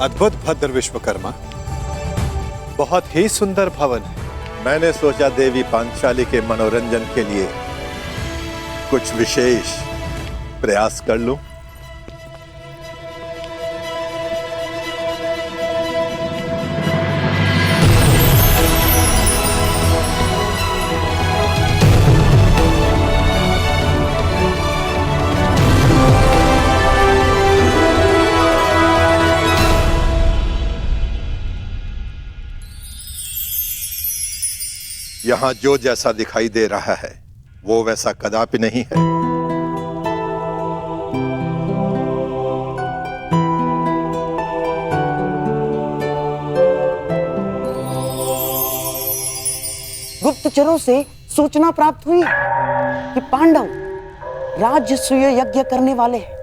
अद्भुत भद्र विश्वकर्मा, बहुत ही सुंदर भवन है। मैंने सोचा देवी पांचाली के मनोरंजन के लिए कुछ विशेष प्रयास कर लूं। यहां जो जैसा दिखाई दे रहा है वो वैसा कदापि नहीं है। गुप्तचरों से सूचना प्राप्त हुई कि पांडव राजसूय यज्ञ करने वाले हैं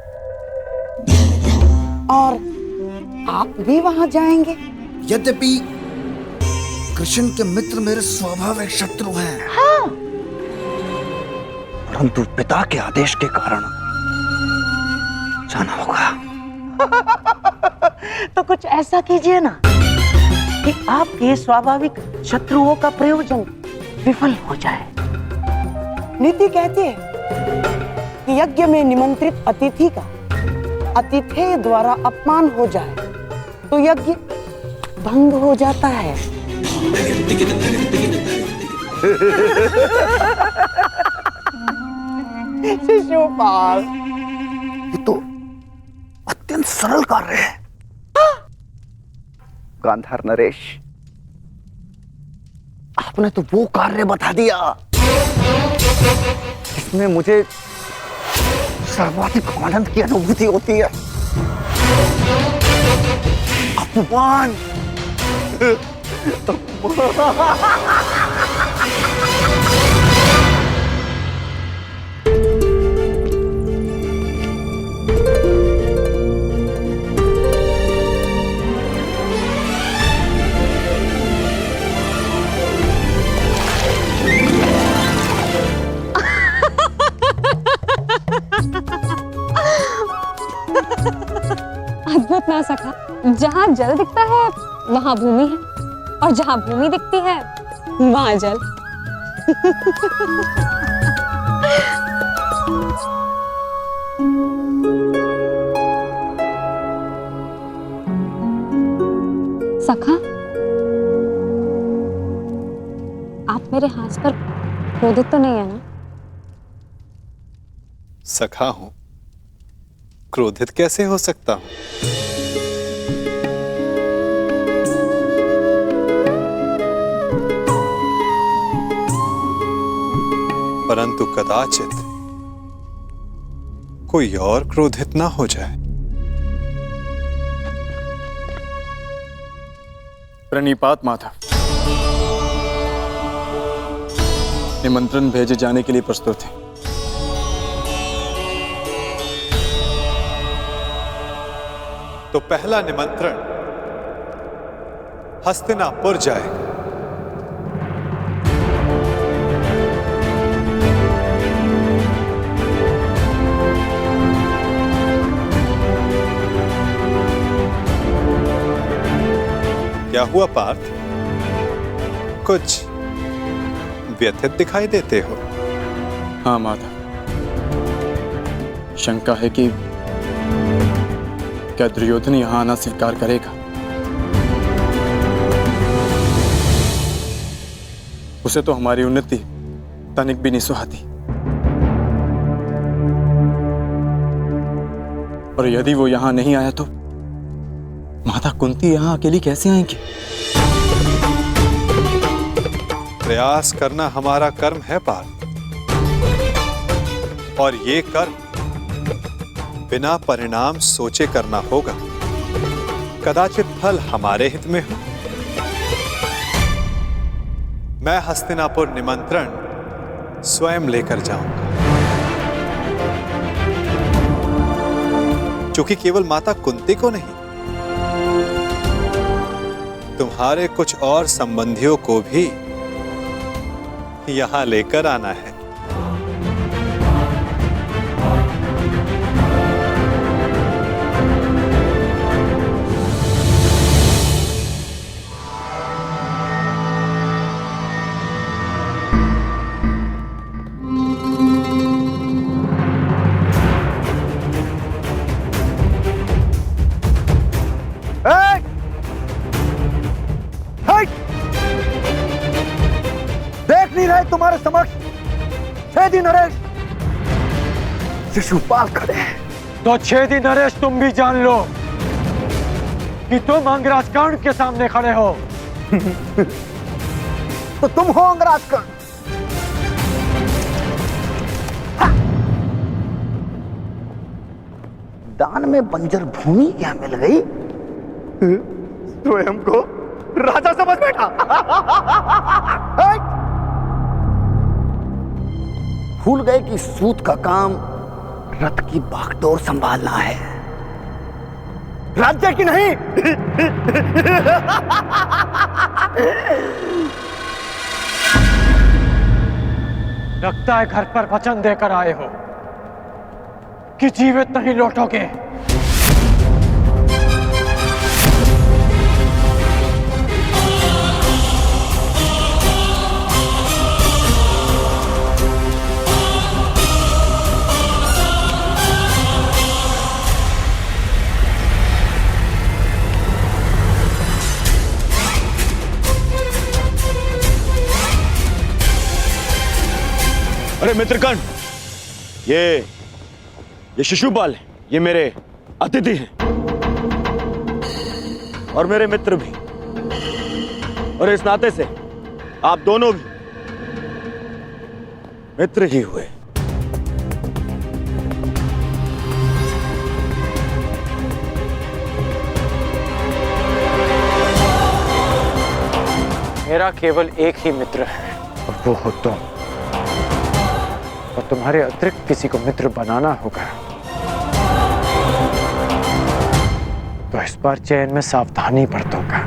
और आप भी वहां जाएंगे। यद्यपि कृष्ण के मित्र मेरे स्वाभाविक शत्रु हैं। हाँ। परंतु पिता के आदेश के कारण जाना होगा। तो कुछ ऐसा कीजिए ना कि आपके स्वाभाविक शत्रुओं का प्रयोजन विफल हो जाए। नीति कहती है कि यज्ञ में निमंत्रित अतिथि का अतिथेय द्वारा अपमान हो जाए तो यज्ञ भंग हो जाता है। शिशुपाल, ये तो अत्यंत सरल कार्य है। गांधार नरेश, आपने तो वो कार्य बता दिया इसमें मुझे सर्वाधिक आनंद की अनुभूति होती है। अपमान अद्भुत ना सका। जहाँ जल दिखता है वहाँ भूमि है और जहाँ भूमि दिखती है वहाँ जल। सखा, आप मेरे हाथ पर क्रोधित तो नहीं है ना? सखा हूं, क्रोधित कैसे हो सकता हूं? परंतु कदाचित कोई और क्रोधित ना हो जाए। प्रणिपात माता, निमंत्रण भेजे जाने के लिए प्रस्तुत है। तो पहला निमंत्रण हस्तिनापुर जाएगा। क्या हुआ पार्थ, कुछ व्यथित दिखाई देते हो? हाँ माता, शंका है कि क्या दुर्योधन यहां आना स्वीकार करेगा? उसे तो हमारी उन्नति तनिक भी नहीं सुहाती, और यदि वो यहां नहीं आया तो माता कुंती यहां अकेली कैसे आएंगी? प्रयास करना हमारा कर्म है पार्थ, और ये कर्म बिना परिणाम सोचे करना होगा। कदाचित फल हमारे हित में हो। मैं हस्तिनापुर निमंत्रण स्वयं लेकर जाऊंगा, क्योंकि केवल माता कुंती को नहीं, तुम्हारे कुछ और संबंधियों को भी यहां लेकर आना है। है तुम्हारे समक्ष 6 दिन नरेश शिशुपाल खड़े हैं। तो 6 दिन नरेश तुम भी जान लो कि तुम अंगराज कर्ण के सामने खड़े हो। तो तुम हो अंगराज कर्ण। दान में बंजर भूमि क्या मिल गई? स्वयं को राजा समझ बैठा। भूल गए कि सूत का काम रथ की बागडोर संभालना है, राज्य की नहीं। लगता है घर पर वचन देकर आए हो कि जीवित नहीं लौटोगे। अरे मित्रकर्ण, ये शिशुपाल है, ये मेरे अतिथि हैं और मेरे मित्र भी, और इस नाते से आप दोनों भी मित्र ही हुए। मेरा केवल एक ही मित्र है और वो हो तुम, और तुम्हारे अतिरिक्त किसी को मित्र बनाना होगा तो इस बार चयन में सावधानी बरतूंगा।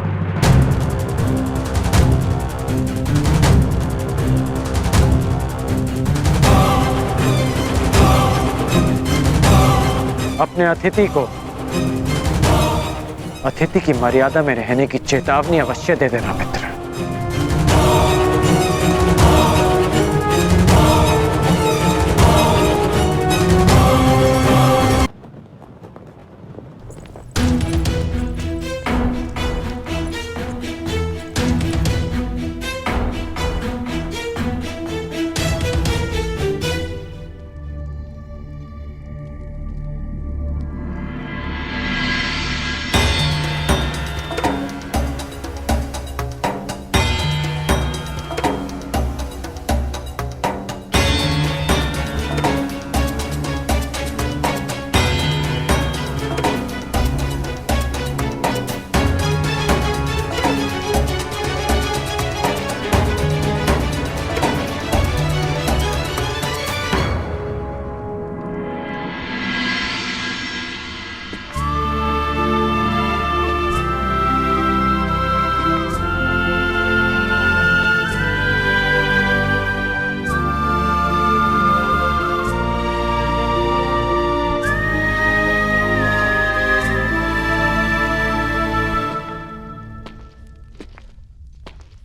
अपने अतिथि की मर्यादा में रहने की चेतावनी अवश्य दे देना मित्र।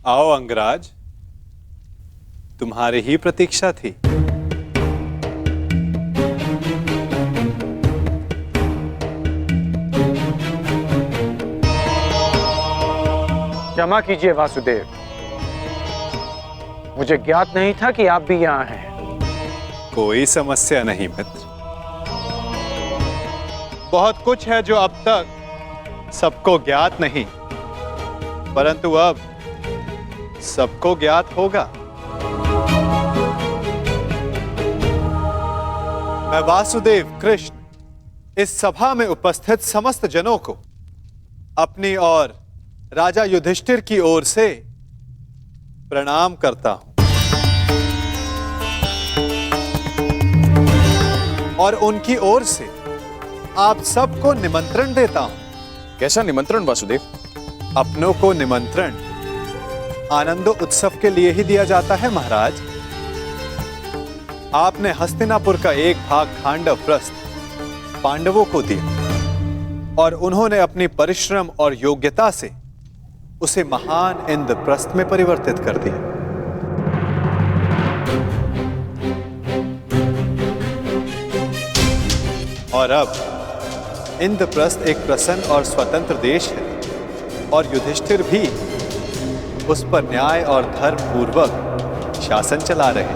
आओ अंगराज, तुम्हारी ही प्रतीक्षा थी। क्षमा कीजिए वासुदेव, मुझे ज्ञात नहीं था कि आप भी यहाँ हैं। कोई समस्या नहीं मित्र, बहुत कुछ है जो अब तक सबको ज्ञात नहीं, परंतु अब सबको ज्ञात होगा। मैं वासुदेव कृष्ण इस सभा में उपस्थित समस्त जनों को अपनी और राजा युधिष्ठिर की ओर से प्रणाम करता हूं और उनकी ओर से आप सबको निमंत्रण देता हूं। कैसा निमंत्रण वासुदेव? अपनों को निमंत्रण आनंदो उत्सव के लिए ही दिया जाता है महाराज। आपने हस्तिनापुर का एक भाग खांडव प्रस्थ पांडवों को दिया और उन्होंने अपनी परिश्रम और योग्यता से उसे महान इंद्रप्रस्थ में परिवर्तित कर दिया। और अब इंद्रप्रस्थ एक प्रसन्न और स्वतंत्र देश है और युधिष्ठिर भी उस पर न्याय और धर्म पूर्वक शासन चला रहे हैं।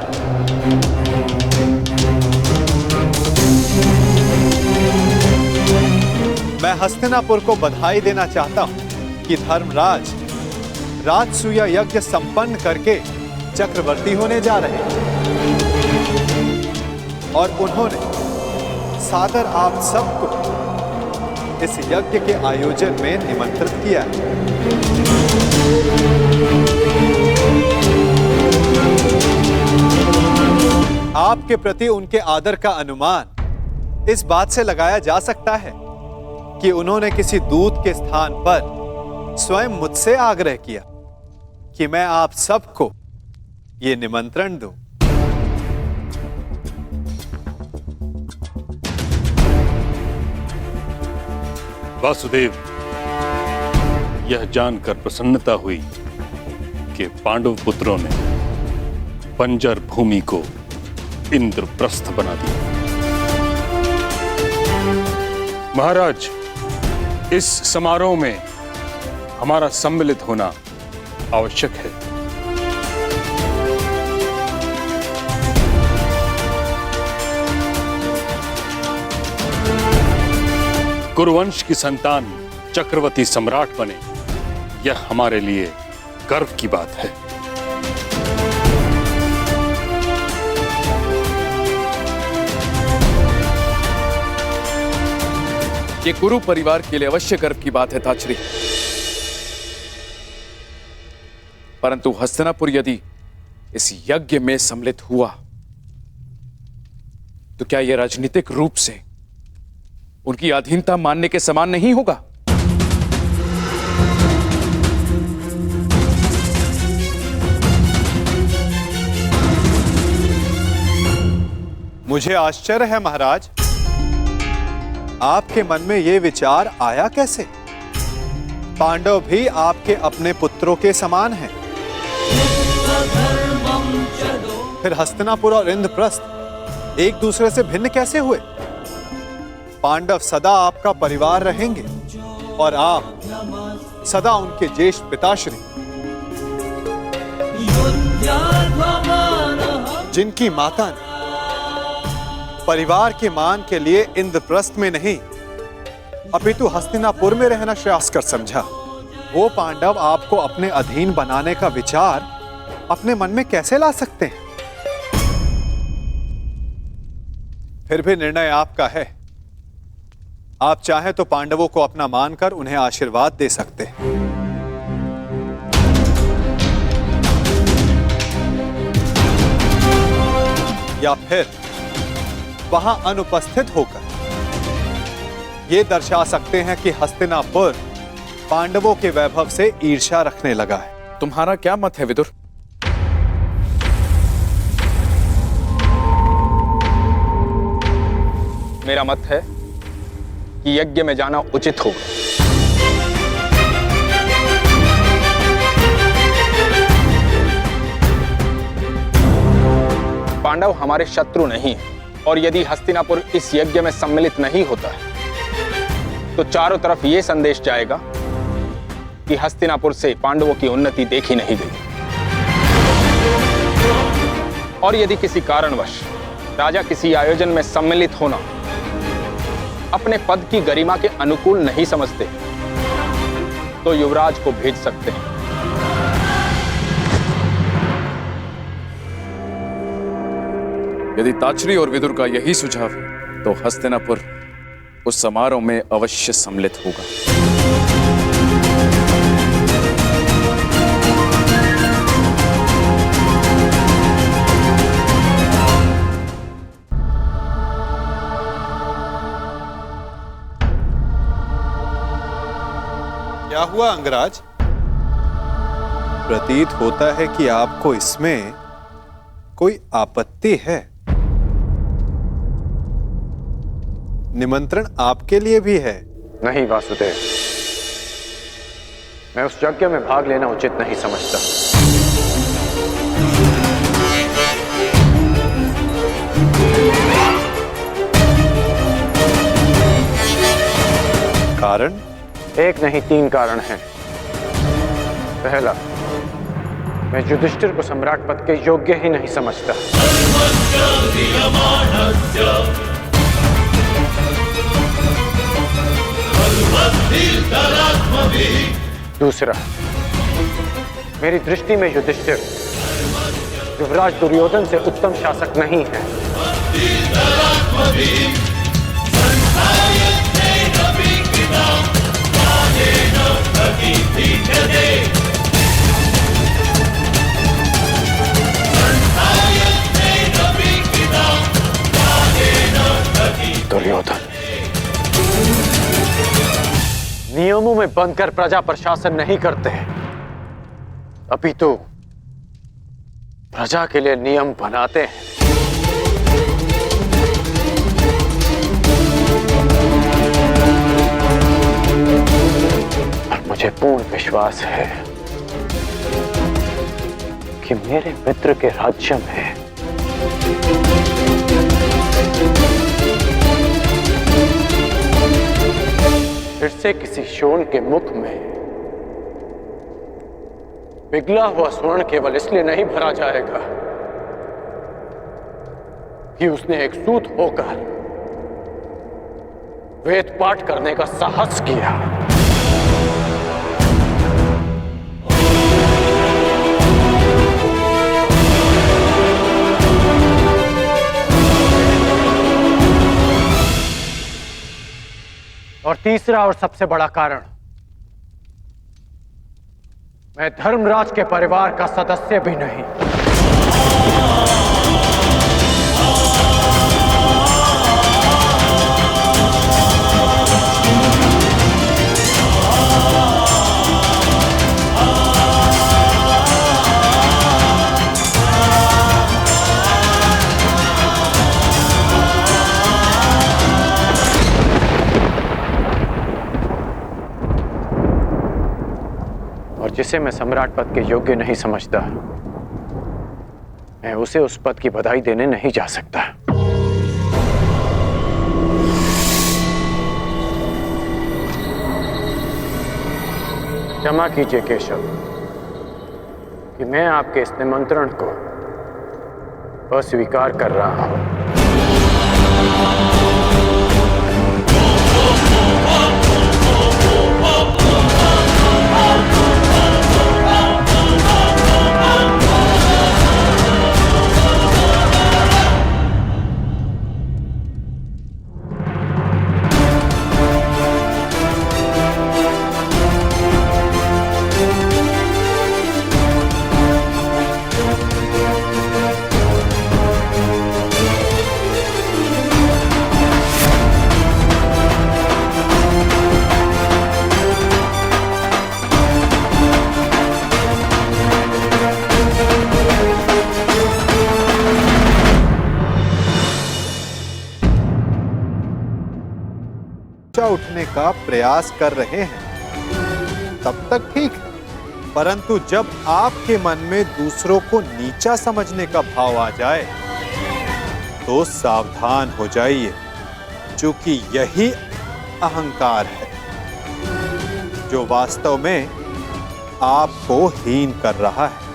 मैं हस्तिनापुर को बधाई देना चाहता हूं कि धर्मराज राजसूय यज्ञ संपन्न करके चक्रवर्ती होने जा रहे हैं और उन्होंने सादर आप सबको इस यज्ञ के आयोजन में निमंत्रित किया है। आपके प्रति उनके आदर का अनुमान इस बात से लगाया जा सकता है कि उन्होंने किसी दूत के स्थान पर स्वयं मुझसे आग्रह किया कि मैं आप सबको ये निमंत्रण दूं। वासुदेव, यह जानकर प्रसन्नता हुई कि पांडव पुत्रों ने बंजर भूमि को इंद्रप्रस्थ बना दिया। महाराज, इस समारोह में हमारा सम्मिलित होना आवश्यक है। कुरुवंश की संतान चक्रवर्ती सम्राट बने, यह हमारे लिए गर्व की बात है। ये कुरु परिवार के लिए अवश्य गर्व की बात है ताचरी, परंतु हस्तिनापुर यदि इस यज्ञ में सम्मिलित हुआ तो क्या यह राजनीतिक रूप से उनकी अधीनता मानने के समान नहीं होगा? मुझे आश्चर्य है महाराज, आपके मन में यह विचार आया कैसे? पांडव भी आपके अपने पुत्रों के समान हैं। फिर हस्तिनापुर और इंद्रप्रस्थ एक दूसरे से भिन्न कैसे हुए? पांडव सदा आपका परिवार रहेंगे और आप सदा उनके ज्येष्ठ पिताश्री, जिनकी माता ने परिवार के मान के लिए इंद्रप्रस्थ में नहीं अपितु हस्तिनापुर में रहना श्रेयस्कर समझा, वो पांडव आपको अपने अधीन बनाने का विचार अपने मन में कैसे ला सकते हैं? फिर भी निर्णय आपका है। आप चाहें तो पांडवों को अपना मानकर उन्हें आशीर्वाद दे सकते हैं, या फिर वहां अनुपस्थित होकर यह दर्शा सकते हैं कि हस्तिनापुर पांडवों के वैभव से ईर्ष्या रखने लगा है। तुम्हारा क्या मत है विदुर? मेरा मत है कि यज्ञ में जाना उचित होगा। पांडव हमारे शत्रु नहीं हैं, और यदि हस्तिनापुर इस यज्ञ में सम्मिलित नहीं होता है तो चारों तरफ यह संदेश जाएगा कि हस्तिनापुर से पांडवों की उन्नति देखी नहीं गई। और यदि किसी कारणवश राजा किसी आयोजन में सम्मिलित होना अपने पद की गरिमा के अनुकूल नहीं समझते तो युवराज को भेज सकते हैं। यदि ताचरी और विदुर का यही सुझाव है तो हस्तिनापुर उस समारोह में अवश्य सम्मिलित होगा। क्या हुआ अंगराज? प्रतीत होता है कि आपको इसमें कोई आपत्ति है। निमंत्रण आपके लिए भी है। नहीं वासुदेव, मैं उस यज्ञ में भाग लेना उचित नहीं समझता। कारण? एक नहीं, 3 कारण हैं। पहला, मैं युधिष्ठिर को सम्राट पद के योग्य ही नहीं समझता। दूसरा, मेरी दृष्टि में युधिष्ठिर युवराज दुर्योधन से उत्तम शासक नहीं है। दुर्योधन नियमों में बंधकर प्रजा पर शासन नहीं करते, अपितु प्रजा के लिए नियम बनाते हैं। और मुझे पूर्ण विश्वास है कि मेरे मित्र के राज्य में फिर से किसी शोण के मुख में पिघला हुआ स्वर्ण केवल इसलिए नहीं भरा जाएगा कि उसने एक सूत होकर वेद पाठ करने का साहस किया। और तीसरा और सबसे बड़ा कारण, मैं धर्मराज के परिवार का सदस्य भी नहीं। जिसे मैं सम्राट पद के योग्य नहीं समझता, मैं उसे उस पद की बधाई देने नहीं जा सकता। क्षमा कीजिए केशव कि मैं आपके इस निमंत्रण को अस्वीकार कर रहा हूं। उठने का प्रयास कर रहे हैं तब तक ठीक है, परंतु जब आपके मन में दूसरों को नीचा समझने का भाव आ जाए तो सावधान हो जाइए, क्योंकि यही अहंकार है जो वास्तव में आपको हीन कर रहा है।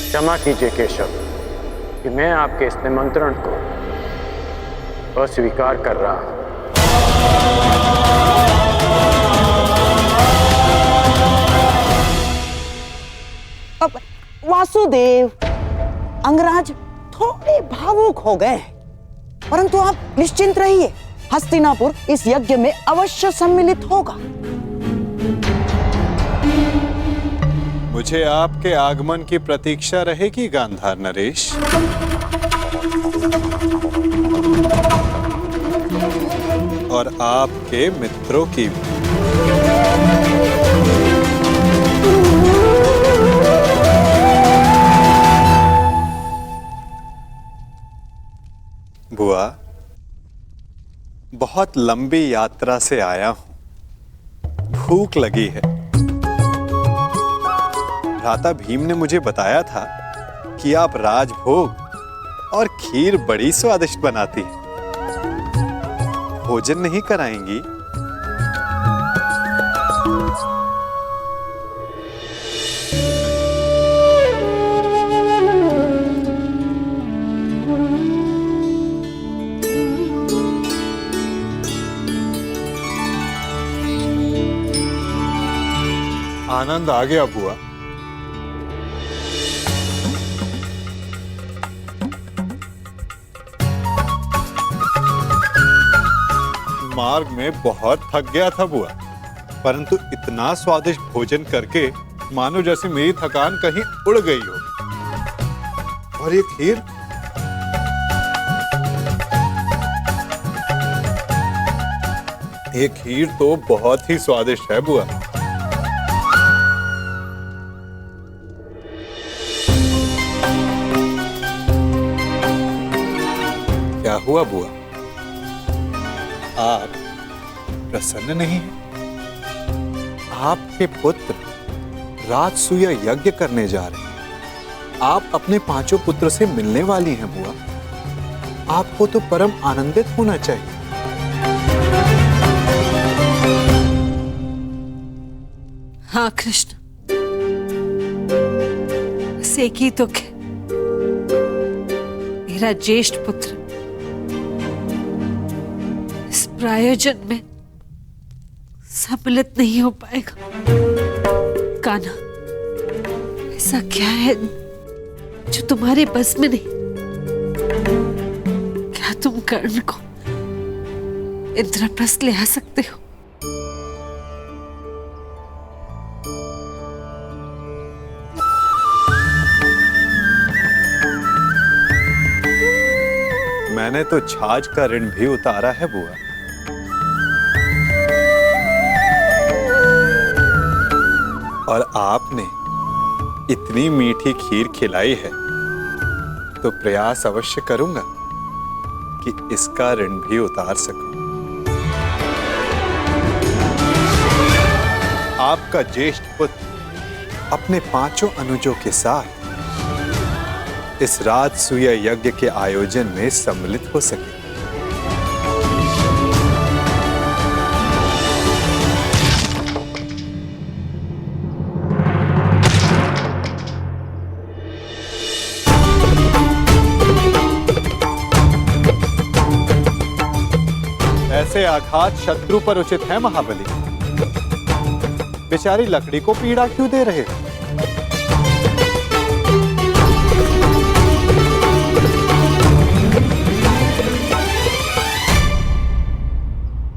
क्षमा कीजिए केशव कि मैं आपके इस निमंत्रण को अस्वीकार कर रहा हूं। अब वासुदेव, अंगराज थोड़े भावुक हो गए, परंतु आप निश्चिंत रहिए, हस्तिनापुर इस यज्ञ में अवश्य सम्मिलित होगा। मुझे आपके आगमन की प्रतीक्षा रहेगी गांधार नरेश। और आपके मित्रों की भी। बुआ, बहुत लंबी यात्रा से आया हूं, भूख लगी है। भ्राता भीम ने मुझे बताया था कि आप राजभोग और खीर बड़ी स्वादिष्ट बनाती हैं। भोजन नहीं कराएंगी? आनंद आ गया बुआ। मार्ग में बहुत थक गया था बुआ, परंतु इतना स्वादिष्ट भोजन करके मानो जैसे मेरी थकान कहीं उड़ गई हो। और ये खीर, ये खीर तो बहुत ही स्वादिष्ट है बुआ। क्या हुआ बुआ, आप प्रसन्न नहीं हैं? आपके पुत्र राजसूय यज्ञ करने जा रहे हैं। आप अपने 5 पुत्र से मिलने वाली हैं बुआ। आपको तो परम आनंदित होना चाहिए। हाँ कृष्ण, बस एक ही दुख है, मेरा ज्येष्ठ पुत्र इस प्रायोजन में सम्मिलित नहीं हो पाएगा। कान्हा, ऐसा क्या है जो तुम्हारे बस में नहीं? क्या तुम कर्ण को इंद्रप्रस्थ ले आ सकते हो? मैंने तो छाछ का ऋण भी उतारा है बुआ। और आपने इतनी मीठी खीर खिलाई है तो प्रयास अवश्य करूंगा कि इसका ऋण भी उतार सकूं। आपका ज्येष्ठ पुत्र अपने 5 अनुजों के साथ इस राजसूय यज्ञ के आयोजन में सम्मिलित हो सके। ऐसे आघात शत्रु पर उचित है महाबली। बेचारी लकड़ी को पीड़ा क्यों दे रहे हो?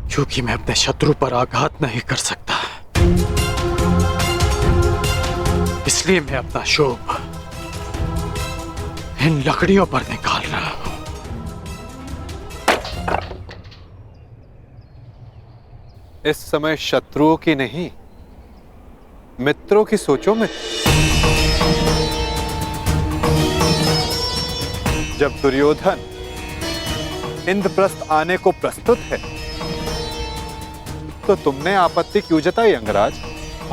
क्योंकि मैं अपने शत्रु पर आघात नहीं कर सकता, इसलिए मैं अपना शोभ इन लकड़ियों पर निकाल रहा हूं। इस समय शत्रुओं की नहीं, मित्रों की सोचो में। जब दुर्योधन इंद्रप्रस्थ आने को प्रस्तुत है तो तुमने आपत्ति क्यों जताई अंगराज?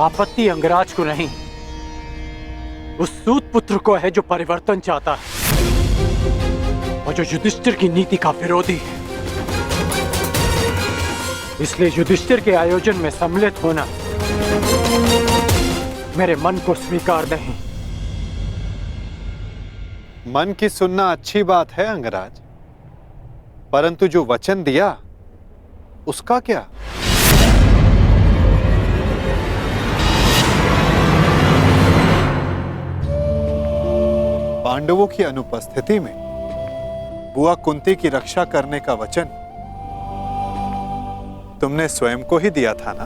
आपत्ति अंगराज को नहीं, उस सूत पुत्र को है जो परिवर्तन चाहता है और जो युधिष्ठिर की नीति का विरोधी है। इसलिए युधिष्ठिर के आयोजन में सम्मिलित होना मेरे मन को स्वीकार नहीं। मन की सुनना अच्छी बात है अंगराज, परंतु जो वचन दिया उसका क्या? पांडवों की अनुपस्थिति में बुआ कुंती की रक्षा करने का वचन तुमने स्वयं को ही दिया था ना,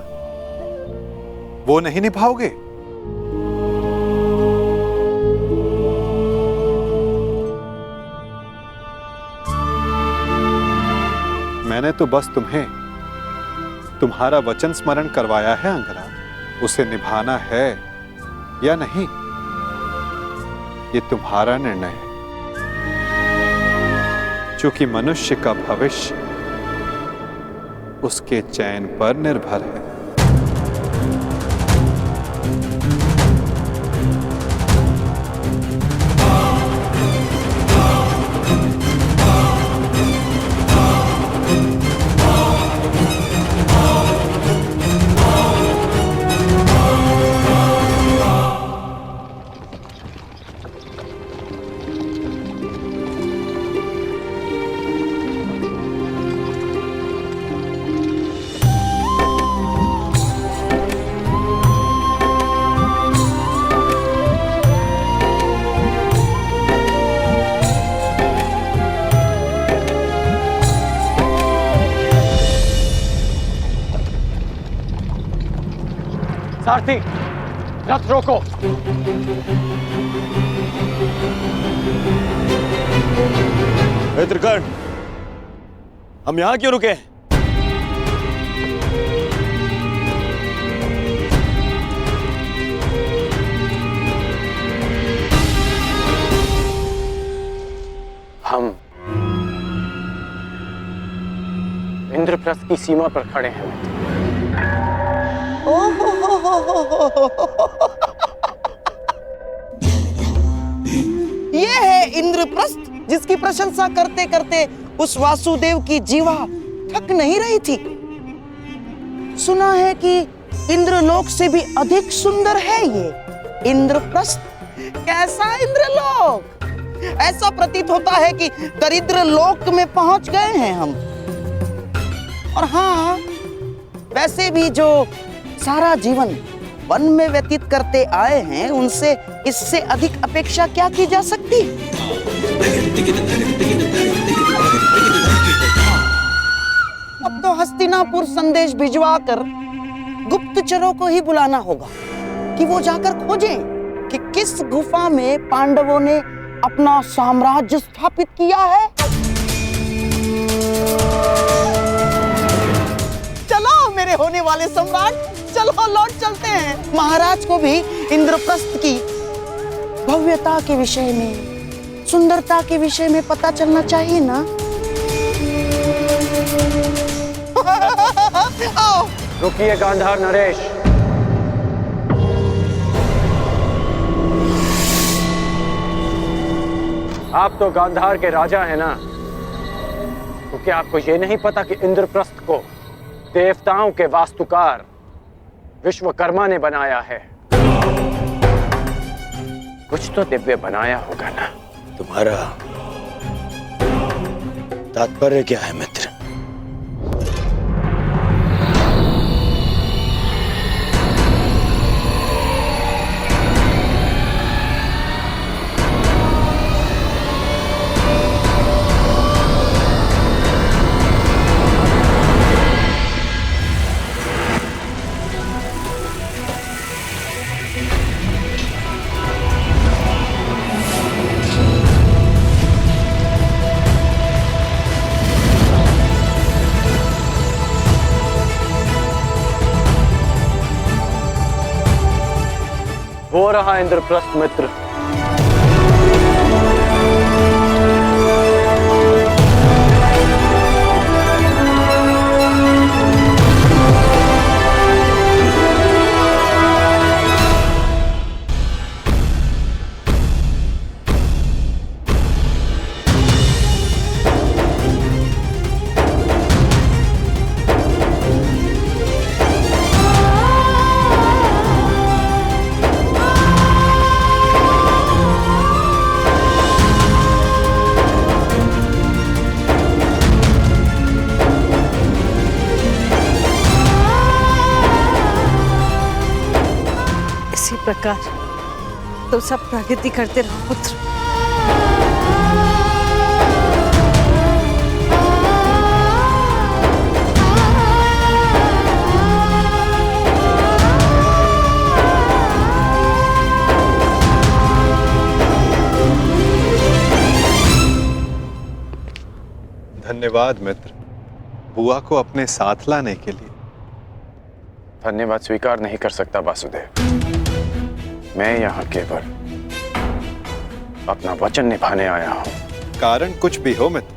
वो नहीं निभाओगे? मैंने तो बस तुम्हें तुम्हारा वचन स्मरण करवाया है अंगराज। उसे निभाना है या नहीं, ये तुम्हारा निर्णय है। क्योंकि मनुष्य का भविष्य उसके चयन पर निर्भर है। सारथी, रथ रोको। त्रिकर्ण, हम यहां क्यों रुके? हम इंद्रप्रस्थ की सीमा पर खड़े हैं। ये है इंद्रप्रस्थ, जिसकी प्रशंसा करते करते उस वासुदेव की जीवा थक नहीं रही थी। सुना है कि इंद्रलोक से भी अधिक सुंदर है ये इंद्रप्रस्थ। कैसा इंद्रलोक! ऐसा प्रतीत होता है कि दरिद्र लोक में पहुंच गए हैं हम। और हाँ, वैसे भी जो सारा जीवन वन में व्यतीत करते आए हैं, उनसे इससे अधिक अपेक्षा क्या की जा सकती? अब तो हस्तिनापुर संदेश भिजवाकर गुप्तचरों को ही बुलाना होगा कि वो जाकर खोजें कि किस गुफा में पांडवों ने अपना साम्राज्य स्थापित किया है। चलो मेरे होने वाले सम्राट, चलो लौट चलते हैं। महाराज को भी इंद्रप्रस्थ की भव्यता के विषय में, सुंदरता के विषय में पता चलना चाहिए ना। आओ। रुकिए गांधार नरेश। आप तो गांधार के राजा हैं ना, तो क्या आपको ये नहीं पता कि इंद्रप्रस्थ को देवताओं के वास्तुकार विश्वकर्मा ने बनाया है? कुछ तो दिव्य बनाया होगा ना। तुम्हारा तात्पर्य क्या है मित्र? वो रहा इंद्रप्रस्थ मित्र। इसी प्रकार तुम सब प्रगति करते रहो पुत्र। धन्यवाद मित्र, बुआ को अपने साथ लाने के लिए। धन्यवाद स्वीकार नहीं कर सकता वासुदेव। मैं यहाँ केवल अपना वचन निभाने आया हूँ। कारण कुछ भी हो मित्र,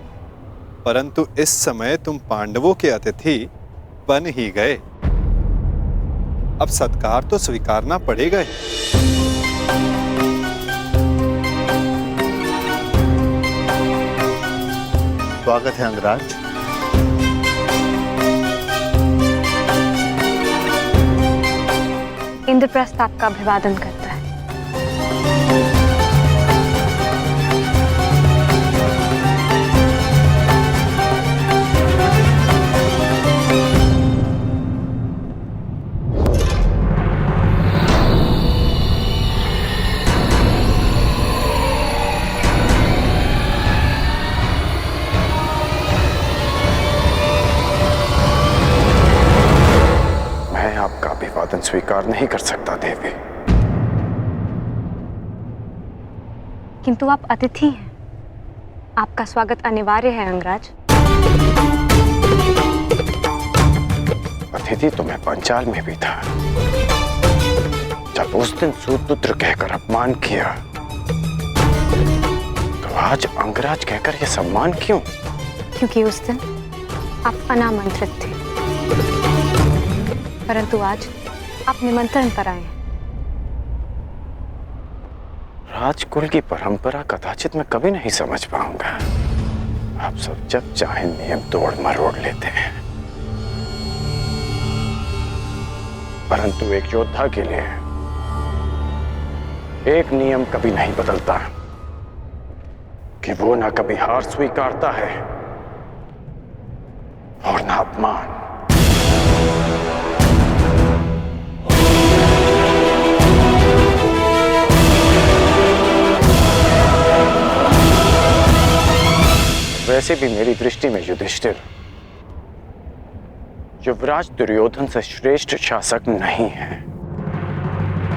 परंतु इस समय तुम पांडवों के अतिथि बन ही गए। अब सत्कार तो स्वीकारना पड़ेगा ही। स्वागत है अंगराज। इंद्रप्रस्थ आपका अभिवादन करता है। स्वीकार नहीं कर सकता देवी। किंतु आप अतिथि हैं, आपका स्वागत अनिवार्य है अंगराज। अतिथि तो मैं पंचाल में भी था जब उस दिन सूतपुत्र कहकर अपमान किया, तो आज अंगराज कहकर यह सम्मान क्यों? क्योंकि उस दिन आप अनामंत्रित थे, परंतु आज आप निमंत्रण पर आए हैं। राजकुल की परंपरा कदाचित मैं कभी नहीं समझ पाऊंगा। आप सब जब चाहे नियम तोड़ मरोड़ लेते हैं, परंतु एक योद्धा के लिए एक नियम कभी नहीं बदलता कि वो ना कभी हार स्वीकारता है और ना अपमान। वैसे भी मेरी दृष्टि में युधिष्ठिर युवराज दुर्योधन से श्रेष्ठ शासक नहीं है।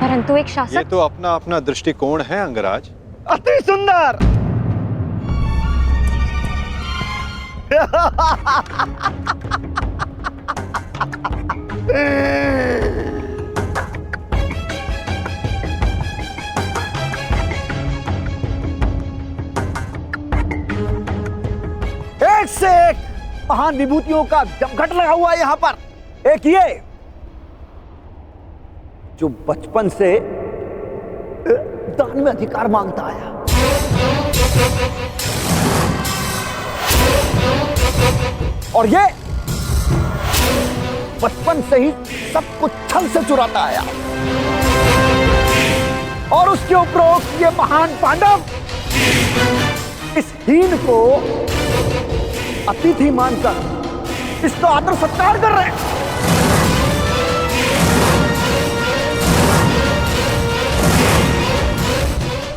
परंतु एक शासक। ये तो अपना अपना दृष्टिकोण है अंगराज। अति सुंदर। एक से एक महान विभूतियों का जमघट लगा हुआ है यहां पर। एक ये जो बचपन से दान में अधिकार मांगता आया, और ये बचपन से ही सब कुछ छल से चुराता आया, और उसके उपरोक्त ये महान पांडव इस हीन को अतिथि मानकर इसका आदर सत्कार कर रहे हैं।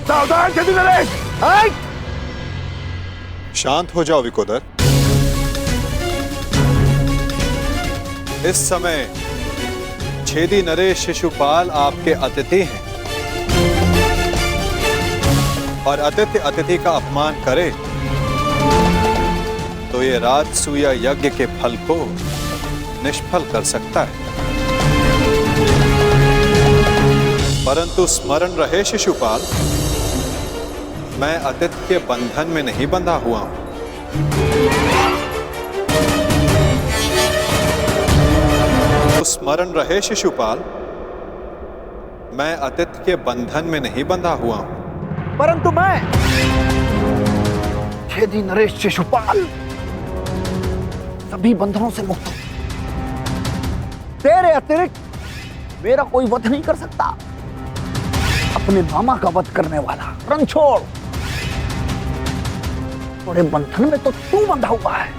सावधान छेदी नरेश। शांत हो जाओ विकोदर। इस समय छेदी नरेश शिशुपाल आपके अतिथि हैं, और अतिथि अतिथि का अपमान करे तो ये राजसूय यज्ञ के फल को निष्फल कर सकता है। परंतु स्मरण रहे शिशुपाल, मैं अतिथि के बंधन में नहीं बंधा हुआ हूं। तो स्मरण रहे शिशुपाल, मैं अतिथि के बंधन में नहीं बंधा हुआ हूं। परंतु मैं छेदी नरेश शिशुपाल सभी बंधनों से मुक्त हूं। तेरे अतिरिक्त मेरा कोई वध नहीं कर सकता। अपने मामा का वध करने वाला रणछोड़, थोड़े बंधन में तो तू बंधा हुआ है।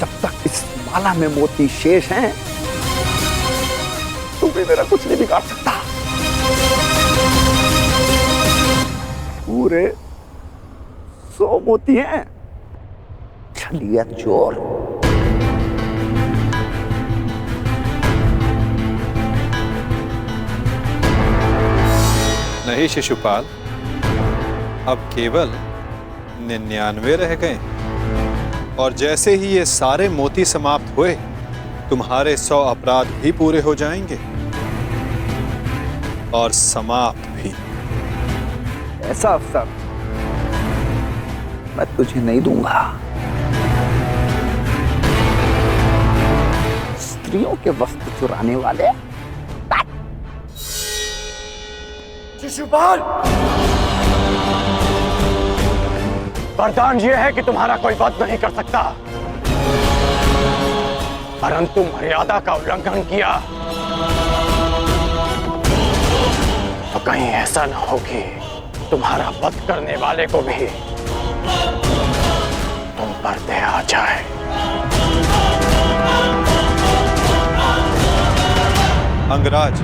जब तक इस माला में मोती शेष हैं, तू भी मेरा कुछ नहीं बिगाड़ सकता। पूरे 100 मोती हैं। छलिया चोर। नहीं शिशुपाल, अब केवल 99 रह गए, और जैसे ही ये सारे मोती समाप्त हुए, तुम्हारे 100 अपराध भी पूरे हो जाएंगे और समाप्त भी। ऐसा अवसर मैं तुझे नहीं दूंगा। स्त्रियों के वस्त्र चुराने वाले। शिशुपाल, वरदान यह है कि तुम्हारा कोई वध नहीं कर सकता, परंतु मर्यादा का उल्लंघन किया तो कहीं ऐसा न हो कि तुम्हारा वध करने वाले को भी तुम पर दया आ जाए। अंगराज,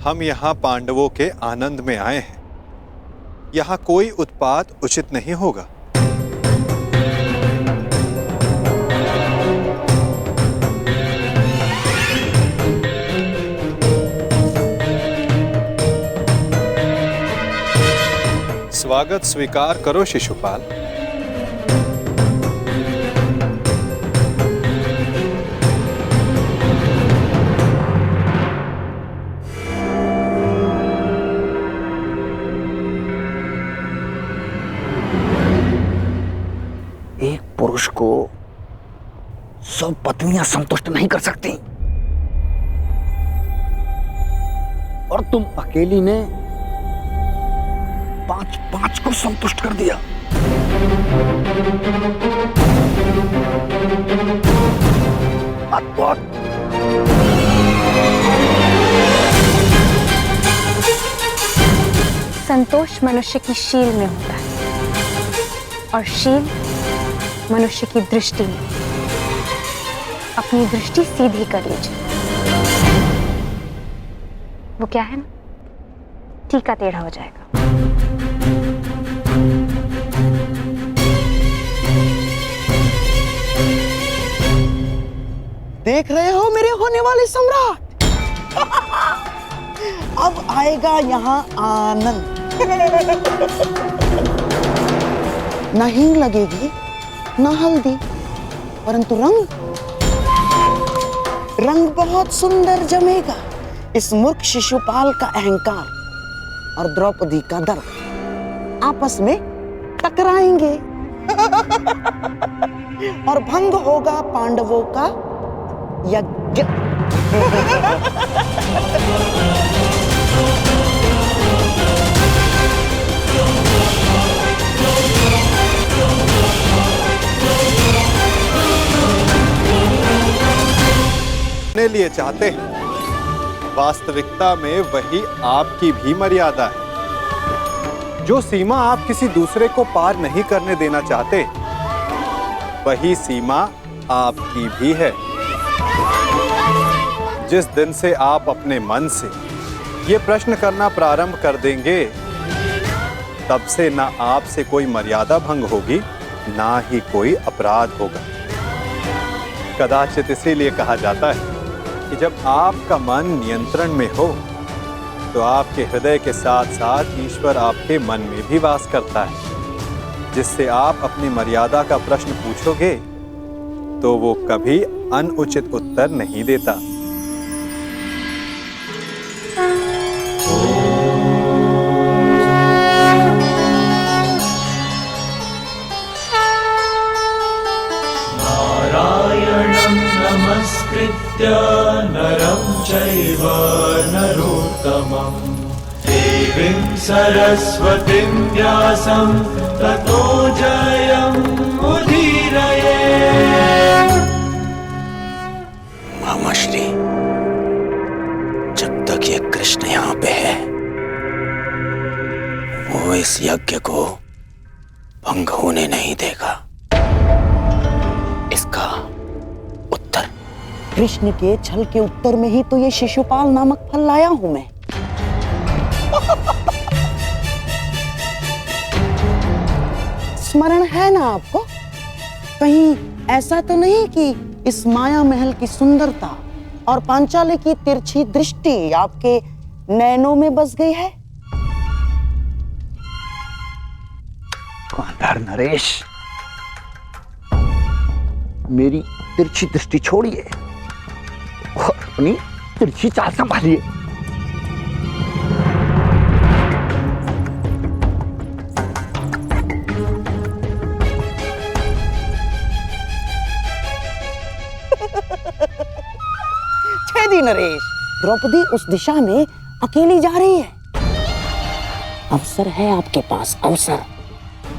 हम यहां पांडवों के आनंद में आए हैं, यहां कोई उत्पात उचित नहीं होगा। स्वागत स्वीकार करो शिशुपाल। एक पुरुष को सब पत्नियां संतुष्ट नहीं कर सकती, और तुम अकेली ने 5 को संतुष्ट कर दिया। अद्भुत। संतोष मनुष्य की शील में होता है, और शील मनुष्य की दृष्टि में। अपनी दृष्टि सीधी कर लीजिए। वो क्या है ना, टीका टेढ़ा हो जाएगा। देख रहे हो मेरे होने वाले सम्राट? अब आएगा यहाँ आनंद। नहीं लगेगी ना हल्दी, परंतु रंग बहुत सुंदर जमेगा। इस मूर्ख शिशुपाल का अहंकार और द्रौपदी का दर्प आपस में टकराएंगे और भंग होगा पांडवों का यज्ञ। अपने लिए चाहते हैं, वास्तविकता में वही आपकी भी मर्यादा है। जो सीमा आप किसी दूसरे को पार नहीं करने देना चाहते, वही सीमा आपकी भी है। जिस दिन से आप अपने मन से ये प्रश्न करना प्रारंभ कर देंगे, तब से ना आपसे कोई मर्यादा भंग होगी, ना ही कोई अपराध होगा। कदाचित इसीलिए कहा जाता है कि जब आपका मन नियंत्रण में हो, तो आपके हृदय के साथ साथ ईश्वर आपके मन में भी वास करता है। जिससे आप अपनी मर्यादा का प्रश्न पूछोगे, तो वो कभी अनुचित उत्तर नहीं देता। नमस्कृत्य नरं चैव नरोत्तमं देवीं सरस्वतीं व्यासं ततो जयमुदीरये। मामाश्री, जब तक ये कृष्ण यहाँ पे है, वो इस यज्ञ को भंग होने नहीं देगा। इसका उत्तर कृष्ण के छल के उत्तर में ही तो ये शिशुपाल नामक फल लाया हूं मैं। स्मरण है ना आपको? कहीं ऐसा तो नहीं कि इस माया महल की सुंदरता और पांचाली की तिरछी दृष्टि आपके नैनों में बस गई है? कांधार नरेश, मेरी तिरछी दृष्टि छोड़िए और अपनी तिरछी चाल संभालिए। छेदी नरेश, द्रौपदी उस दिशा में अकेली जा रही है। अवसर है आपके पास, अवसर।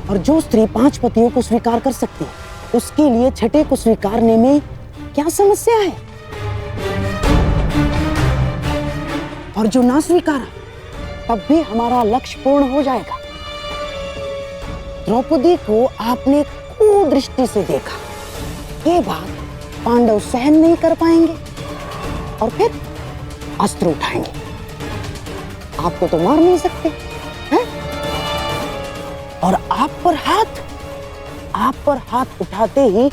और जो स्त्री 5 पतियों को स्वीकार कर सकती है, उसके लिए छठे को स्वीकारने में क्या समस्या है? और जो ना स्वीकारा, तब भी हमारा लक्ष्य पूर्ण हो जाएगा। द्रौपदी को आपने कुदृष्टि से देखा, ये बात पांडव सहन नहीं कर पाएंगे और फिर अस्त्र उठाएंगे। आपको तो मार नहीं सकते हैं? आप पर हाथ उठाते ही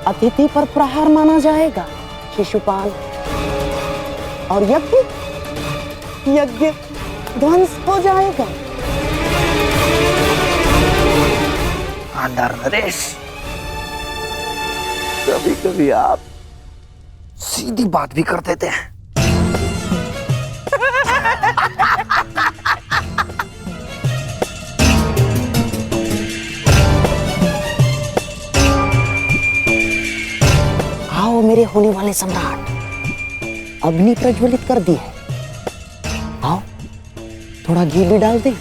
अतिथि पर प्रहार माना जाएगा शिशुपाल, और यज्ञ ध्वंस हो जाएगा। आंधर नरेश, कभी कभी आप सीधी बात भी कर देते हैं। आओ मेरे होने वाले सम्राट, अग्नि प्रज्वलित कर दी है। आओ थोड़ा घी भी डाल दे।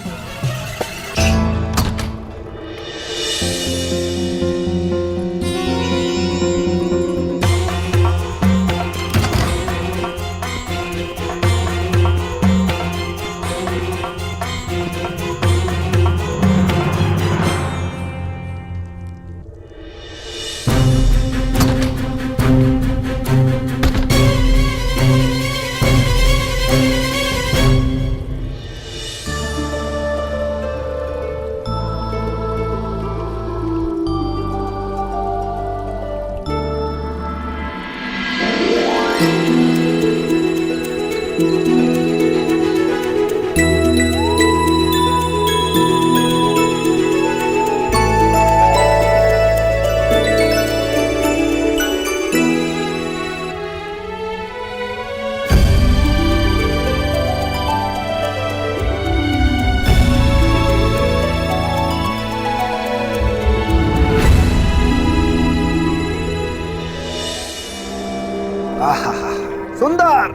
सुंदर,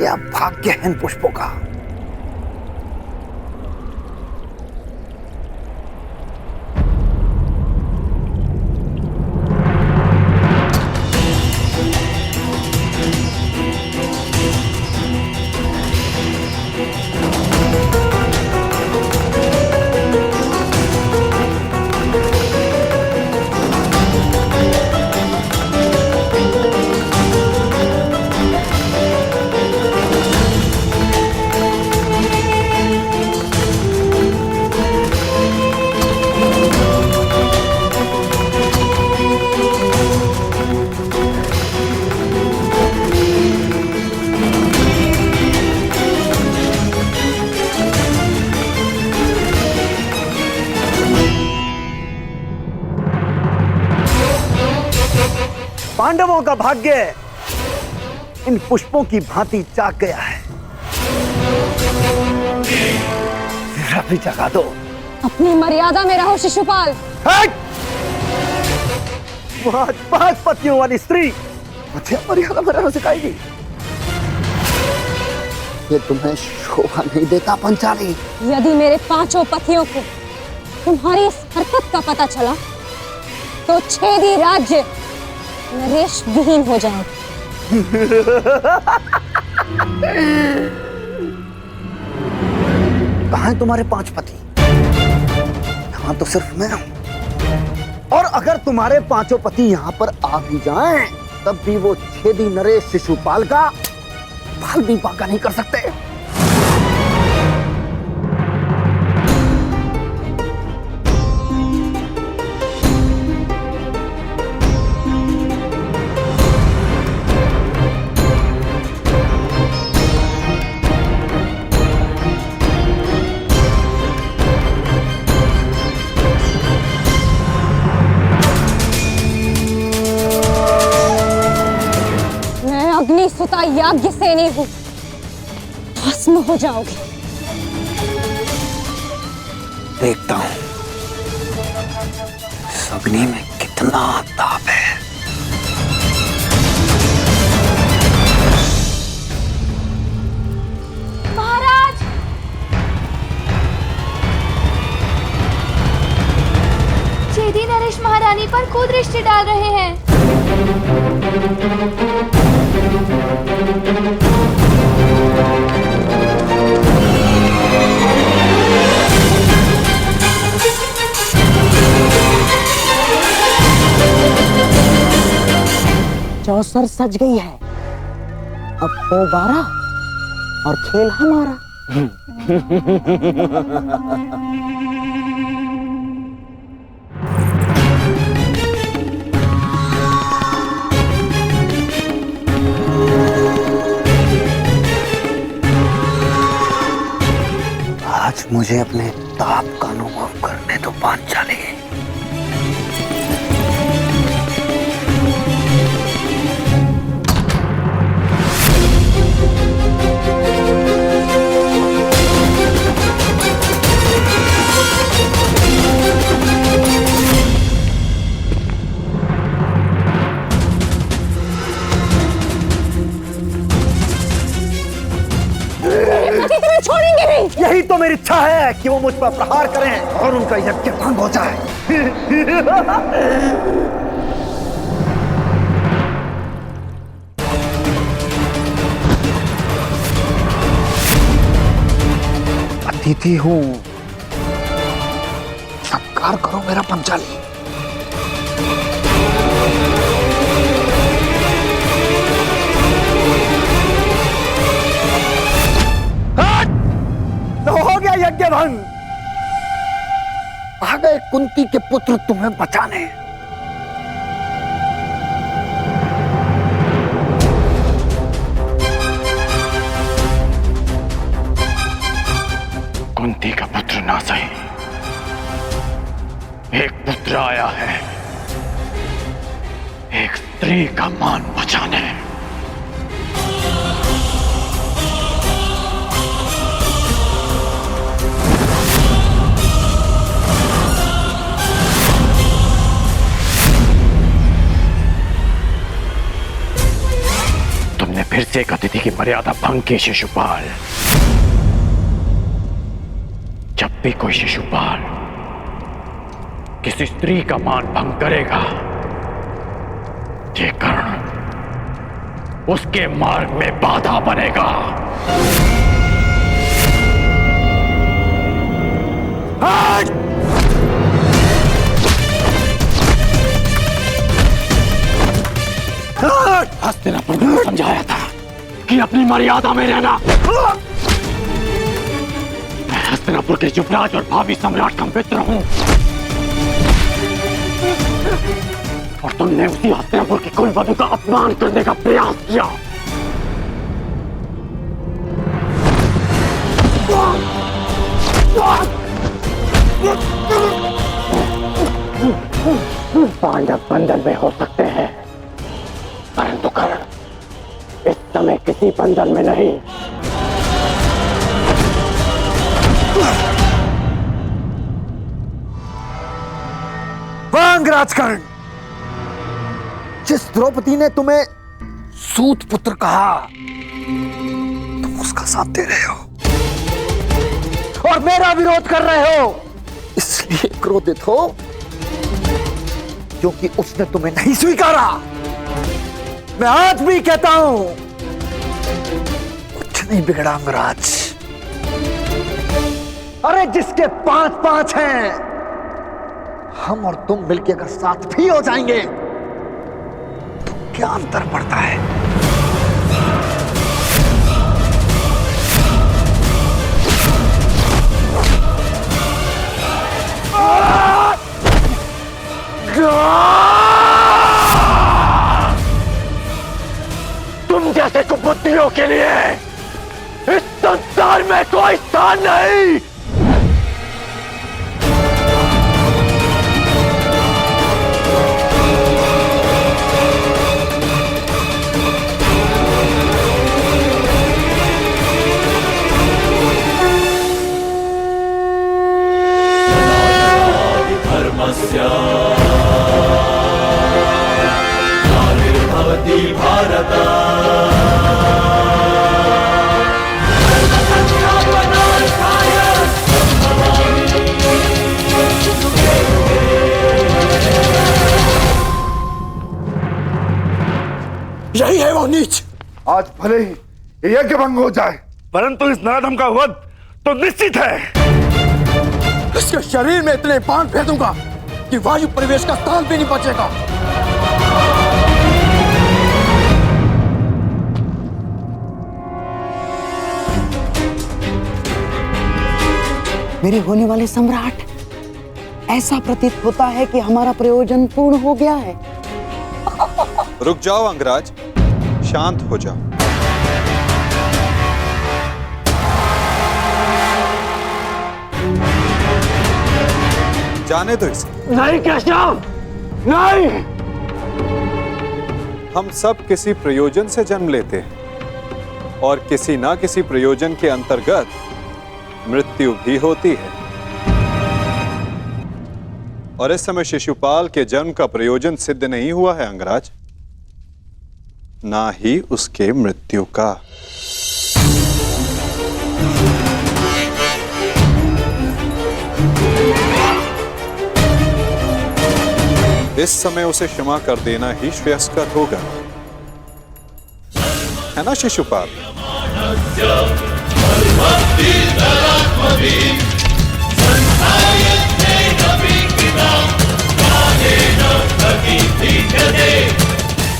यह भाग्य है इन पुष्पों का। पांडवों का भाग्य इन पुष्पों की भांति जाग गया है। अभी जगा दो। अपनी मर्यादा में रहो शिशुपाल। आज 5 पतियों वाली स्त्री मुझे मर्यादा में रहना सिखाएगी। ये तुम्हें शोभा नहीं देता पंचाली। यदि मेरे 5 पतियों को तुम्हारी इस हरकत का पता चला तो छेदी राज्य नरेश विहीन हो जाएगा। कहाँ हैं तुम्हारे 5 पति? यहाँ तो सिर्फ मैं हूं। और अगर तुम्हारे 5 पति यहाँ पर आ भी जाएं, तब भी वो छेदी नरेश शिशुपाल का बाल भी बांका नहीं कर सकते। सुता याज्ञ सेनी हूं, भस्म हो जाओगे। देखता हूं इस अग्नि में कितना ताप है। महाराज, छेदी नरेश महारानी पर कुदृष्टि डाल रहे हैं। चौसर सज गई है, अब हो 12 और खेल हमारा। मुझे अपने ताप का अनुभव करने दो पांचाली। तुम्हें छोड़ेंगे नहीं। यही तो मेरी इच्छा है कि वो मुझ पर प्रहार करें और उनका यज्ञ भंग हो जाए। अतिथि हूं, सत्कार करो मेरा पंचाली। तो हो गया यज्ञ भंग। आ गए कुंती के पुत्र तुम्हें बचाने। कुंती का पुत्र ना सही, एक पुत्र आया है, एक स्त्री का मान बचाने। तुमने फिर से एक अतिथि की मर्यादा भंग की शिशुपाल। जब भी कोई शिशुपाल किसी स्त्री का मान भंग करेगा, ये कर्ण उसके मार्ग में बाधा बनेगा। हस्तिनापुर को समझाया था कि अपनी मर्यादा में रहना। मैं हस्तिनापुर के युवराज और भावी सम्राट का मित्र हूं, और तुमने उसी हस्तिनापुर की कुलवधू का अपमान करने का प्रयास किया। पांडव बंधन में हो सकते हैं, परंतु कर्ण इस समय किसी बंधन में नहीं। वांग राजकर्ण, जिस द्रौपदी ने तुम्हें सूत पुत्र कहा, तुम उसका साथ दे रहे हो और मेरा विरोध कर रहे हो। इसलिए क्रोधित हो क्योंकि उसने तुम्हें नहीं स्वीकारा। मैं आज भी कहता हूं, कुछ नहीं बिगड़ा अंगराज। अरे जिसके 5-5 हैं, हम और तुम मिलके अगर साथ भी हो जाएंगे तो क्या अंतर पड़ता है? तुम जैसे कुबुद्धियों के लिए इस संसार में कोई स्थान नहीं। नानिर्भवति भारत यही है वो नीच। आज भले ही ये यज्ञ भंग हो जाए, परंतु इस नराधम का वध तो निश्चित है। इसके शरीर में इतने बाण फेंकूंगा कि वायु प्रवेश का स्थान भी नहीं बचेगा। मेरे होने वाले सम्राट, ऐसा प्रतीत होता है कि हमारा प्रयोजन पूर्ण हो गया है। रुक जाओ अंगराज, शांत हो जाओ। जाने दो इसे। नहीं केशव, नहीं। हम सब किसी प्रयोजन से जन्म लेते हैं और किसी ना किसी प्रयोजन के अंतर्गत मृत्यु भी होती है। और इस समय शिशुपाल के जन्म का प्रयोजन सिद्ध नहीं हुआ है अंगराज, ना ही उसके मृत्यु का। इस समय उसे क्षमा कर देना ही श्रेयस्कर होगा, है ना शिशुपाल?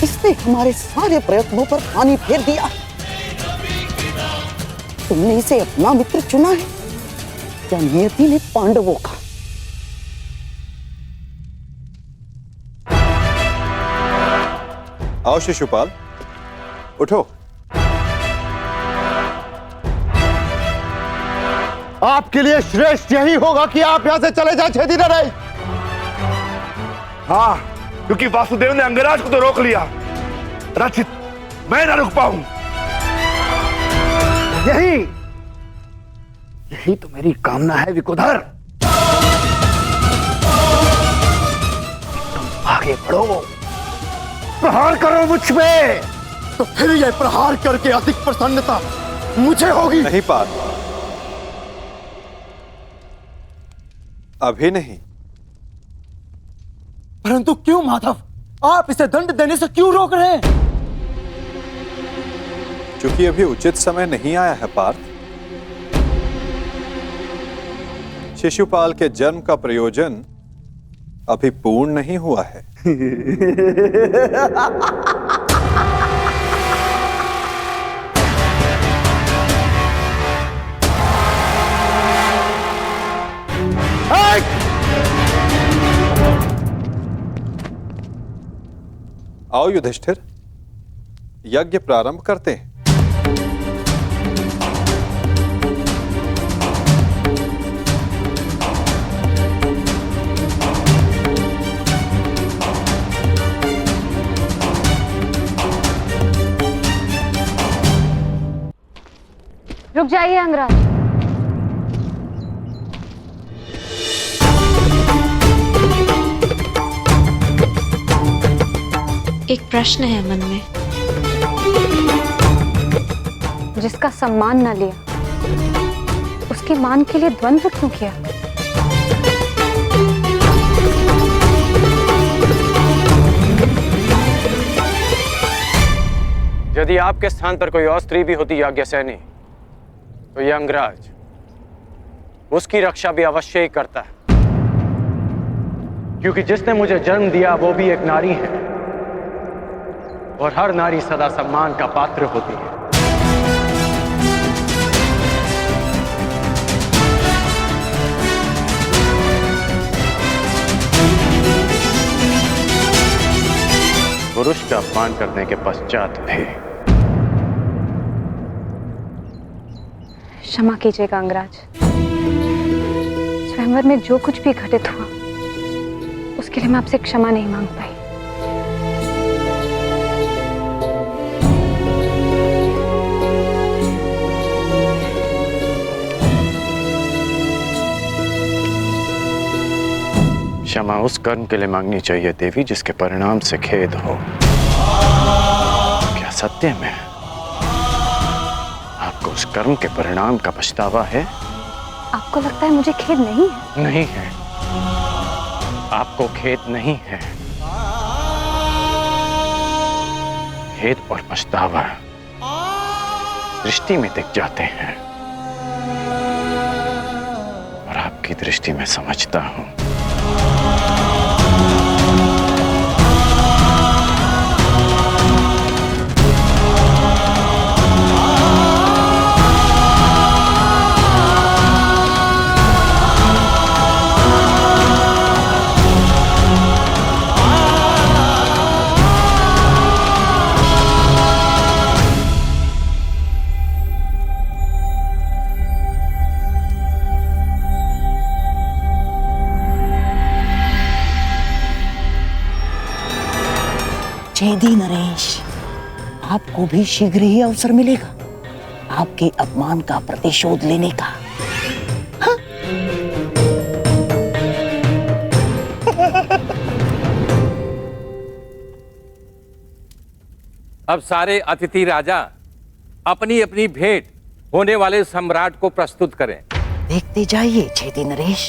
इसने हमारे सारे प्रयत्नों पर पानी फेर दिया। तुमने इसे अपना मित्र चुना है या नियति ने पांडवों का? आओ शिशुपाल, उठो। आपके लिए श्रेष्ठ यही होगा कि आप यहां से चले जाएं छेदी नरेश। हाँ, क्योंकि वासुदेव ने अंगराज को तो रोक लिया, रचित मैं ना रुक पाऊं। यही तो मेरी कामना है विकुधर। तुम आगे बढ़ो, प्रहार करो मुझ पे, तो फिर यह प्रहार करके अधिक प्रसन्नता मुझे होगी। नहीं पाल, अभी नहीं। परंतु क्यों माधव, आप इसे दंड देने से क्यों रोक रहे हैं? क्योंकि अभी उचित समय नहीं आया है पार्थ। शिशुपाल के जन्म का प्रयोजन अभी पूर्ण नहीं हुआ है। आओ युधिष्ठिर, यज्ञ प्रारंभ करते हैं। रुक जाइए अंगराज। एक प्रश्न है मन में। जिसका सम्मान न लिया, उसके मान के लिए द्वंद्व क्यों किया? यदि आपके स्थान पर कोई और स्त्री भी होती याज्ञसेनी, तो यह अंगराज उसकी रक्षा भी अवश्य ही करता है, क्योंकि जिसने मुझे जन्म दिया वो भी एक नारी है, और हर नारी सदा सम्मान का पात्र होती है। पुरुष का अपमान करने के पश्चात भी। क्षमा कीजिएगा अंगराज, स्वयंवर में जो कुछ भी घटित हुआ उसके लिए मैं आपसे क्षमा नहीं मांग पाई। क्षमा उस कर्म के लिए मांगनी चाहिए देवी जिसके परिणाम से खेद हो। क्या सत्य में आपको उस कर्म के परिणाम का पछतावा है? आपको लगता है मुझे खेद नहीं है? नहीं है, आपको खेद नहीं है। खेद और पछतावा दृष्टि में दिख जाते हैं, और आपकी दृष्टि में समझता हूं। चेदी नरेश, आपको भी शीघ्र ही अवसर मिलेगा आपके अपमान का प्रतिशोध लेने का। हाँ? अब सारे अतिथि राजा अपनी अपनी भेंट होने वाले सम्राट को प्रस्तुत करें। देखते जाइए चेदी नरेश,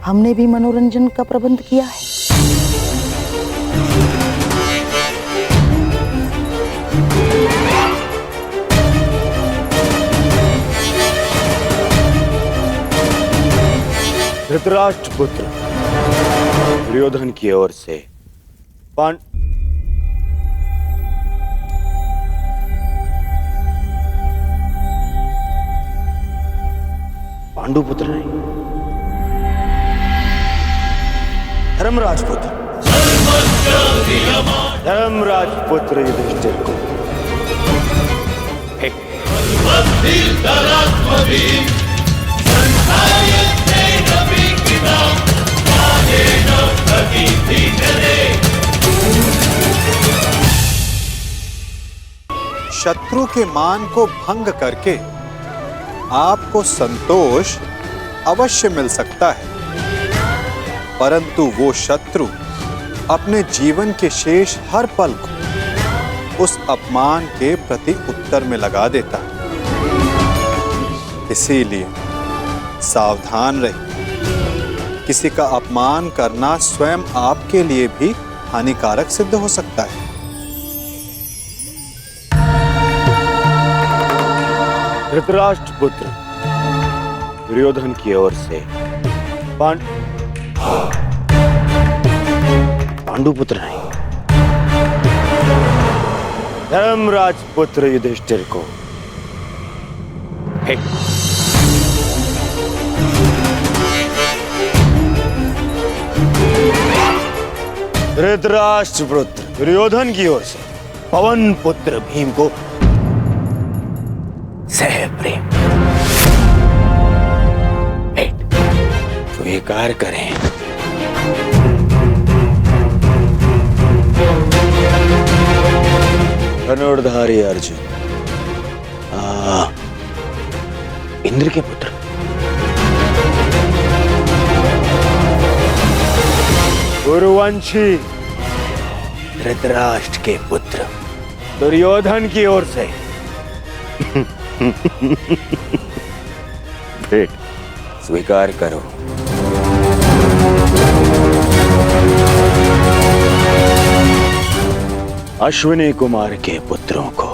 हमने भी मनोरंजन का प्रबंध किया है। धृतराष्ट्र पुत्र दुर्योधन की ओर से पांडु पुत्र नहीं, धर्मराज पुत्र युधिष्ठिर को शत्रु के मान को भंग करके आपको संतोष अवश्य मिल सकता है, परंतु वो शत्रु अपने जीवन के शेष हर पल को उस अपमान के प्रति उत्तर में लगा देता है। इसीलिए सावधान रहिए। किसी का अपमान करना स्वयं आपके लिए भी हानिकारक सिद्ध हो सकता है। धृतराष्ट्र पुत्र दुर्योधन की ओर से पांडु पुत्र नहीं, धर्मराज पुत्र युधिष्ठिर को धृतराष्ट्र पुत्र दुर्योधन की ओर से पवन पुत्र भीम को सह प्रेम स्वीकार करें। धनुर्धारी अर्जुन, इंद्र के पुत्र, गुरुवंशी धृतराष्ट्र के पुत्र दुर्योधन की ओर से भेंट स्वीकार करो। अश्विनी कुमार के पुत्रों को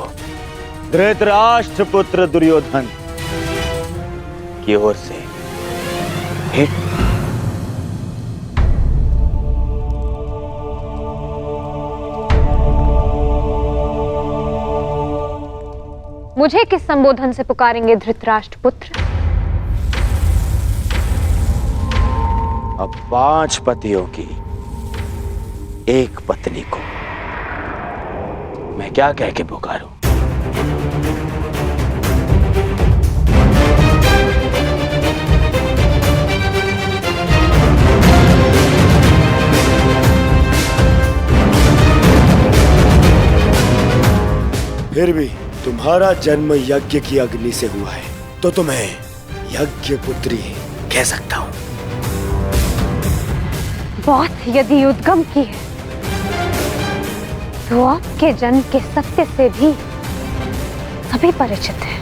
धृतराष्ट्र पुत्र दुर्योधन की ओर से भेंट। मुझे किस संबोधन से पुकारेंगे धृतराष्ट्र पुत्र? अब 5 पतियों की एक पत्नी को मैं क्या कह के पुकारूं? फिर भी तुम्हारा जन्म यज्ञ की अग्नि से हुआ है, तो तुम्हें यज्ञ पुत्री कह सकता हूं। बात यदि उद्गम की है, तो आपके जन्म के सत्य से भी सभी परिचित हैं।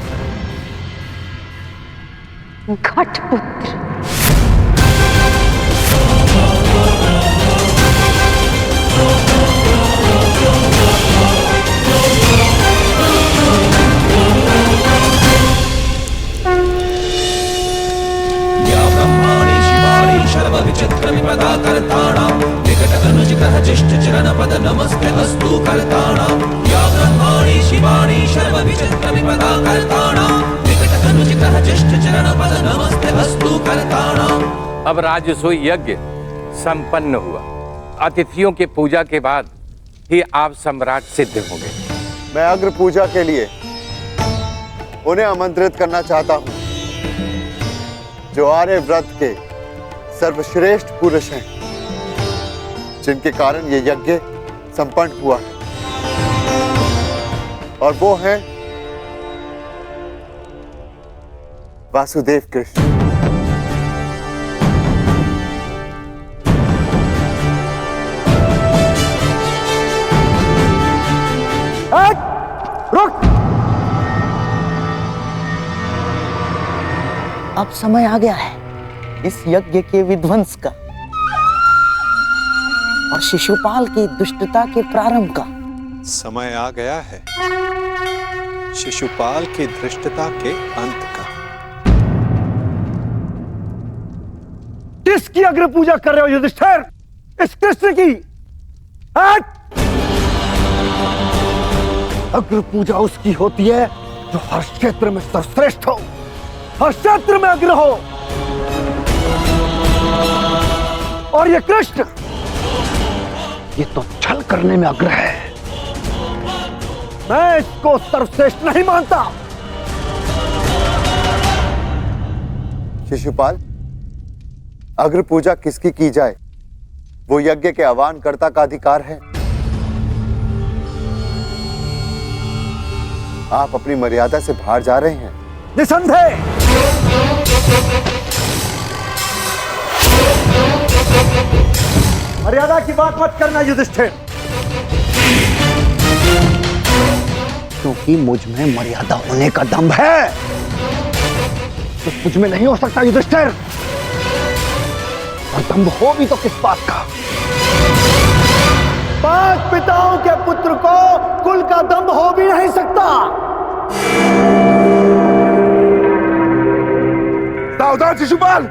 घटपुत्र। अब राजसूय यज्ञ संपन्न हुआ। अतिथियों के पूजा के बाद ही आप सम्राट सिद्ध होंगे। मैं अग्र पूजा के लिए उन्हें आमंत्रित करना चाहता हूं, जो आर्य व्रत के सर्वश्रेष्ठ पुरुष हैं, जिनके कारण ये यज्ञ संपन्न हुआ है, और वो है वासुदेव कृष्ण। रुक! अब समय आ गया है इस यज्ञ के विध्वंस का और शिशुपाल की दुष्टता के प्रारंभ का। समय आ गया है शिशुपाल की धृष्टता के अंत का। किसकी अग्र पूजा कर रहे हो युधिष्ठिर? इस कृष्ण की। अग्र पूजा उसकी होती है जो हर क्षेत्र में सर्वश्रेष्ठ हो, हर क्षेत्र में अग्र हो। और ये कृष्ण, ये तो छल करने में अग्र है। मैं इसको सर्वश्रेष्ठ नहीं मानता। शिशुपाल, अग्र पूजा किसकी की जाए, वो यज्ञ के आह्वानकर्ता का अधिकार है। आप अपनी मर्यादा से बाहर जा रहे हैं। निसंदेह। मर्यादा की बात मत करना युधिष्ठिर, क्योंकि मुझ में मर्यादा होने का दम्भ है तो मुझ में नहीं हो सकता युधिष्ठिर। और दम्भ हो भी तो किस बात का? 5 पिताओं के पुत्र को कुल का दम्भ हो भी नहीं सकता। सावधान शिशुपाल,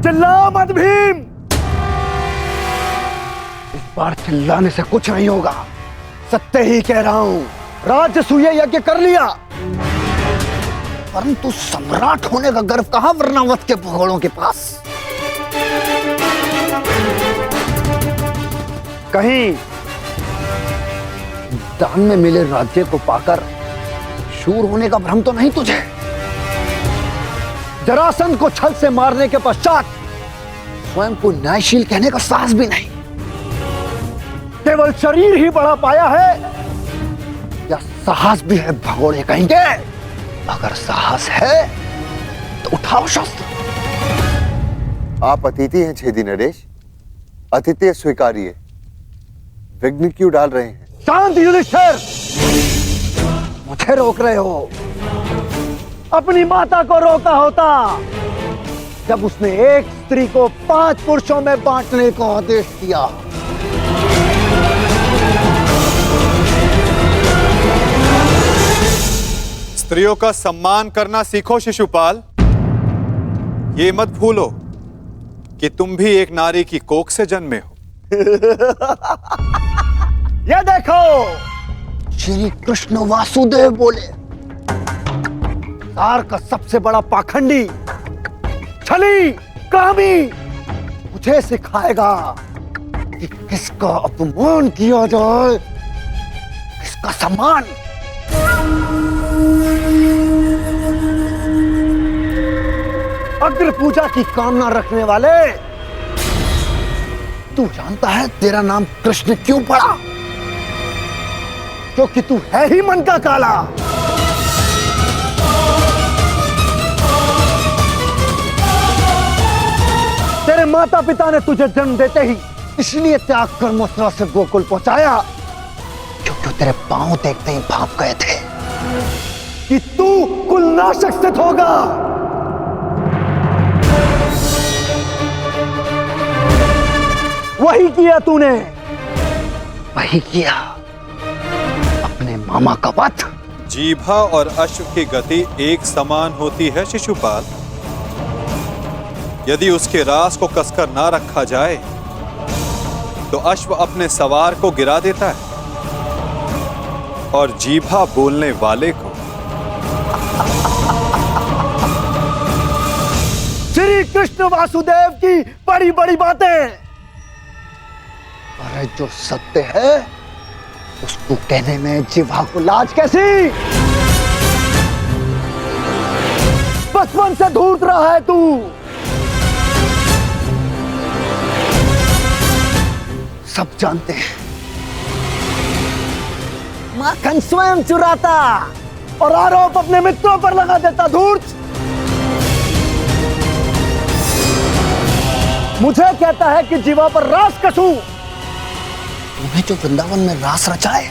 चिल्ला मत भीम। इस बार चिल्लाने से कुछ नहीं होगा, सत्य ही कह रहा हूं। राजसूय यज्ञ कर लिया, परंतु सम्राट होने का गर्व कहां वर्णावत के भगोड़ों के पास। कहीं दान में मिले राज्य को पाकर शूर होने का भ्रम तो नहीं तुझे? जरासंध को छल से मारने के पश्चात स्वयं को न्यायशील कहने का साहस भी नहीं। केवल शरीर ही बड़ा पाया है या साहस भी है भगोड़े कहेंगे? अगर साहस है तो उठाओ शस्त्र। आप अतिथि हैं छेदी नरेश, अतिथि स्वीकारिए। विघ्न क्यों डाल रहे हैं? शांत युधिष्ठिर, मुझे रोक रहे हो। अपनी माता को रोका होता जब उसने एक स्त्री को 5 पुरुषों में बांटने का आदेश दिया। स्त्रियों का सम्मान करना सीखो शिशुपाल। ये मत भूलो कि तुम भी एक नारी की कोख से जन्मे हो। ये देखो, श्री कृष्ण वासुदेव बोले, सार का सबसे बड़ा पाखंडी, छली, कामी मुझे सिखाएगा कि किसका अपमान किया जाए, किसका सम्मान। अग्र पूजा की कामना रखने वाले, तू जानता है तेरा नाम कृष्ण क्यों पड़ा? क्योंकि तू है ही मन का काला। तेरे माता पिता ने तुझे जन्म देते ही इसलिए त्याग कर मथुरा से गोकुल पहुंचाया, क्योंकि तेरे पांव देखते ही भाप गए थे कि तू कुलनाशक सिद्ध होगा। वही किया तूने, वही किया, अपने मामा का वध। जीभा और अश्व की गति एक समान होती है शिशुपाल। यदि उसके रास को कसकर ना रखा जाए तो अश्व अपने सवार को गिरा देता है और जीभा बोलने वाले को। श्री कृष्ण वासुदेव की बड़ी बड़ी बातें, अरे जो सत्य है उसको कहने में जीवा को लाज कैसी? बचपन से धूर्त रहा है तू। सब जानते हैं। माखन स्वयं चुराता और आरोप अपने मित्रों पर लगा देता। धूर्त मुझे कहता है कि जीवा पर रास कसूं। तुम्हें जो वृंदावन में रास रचा है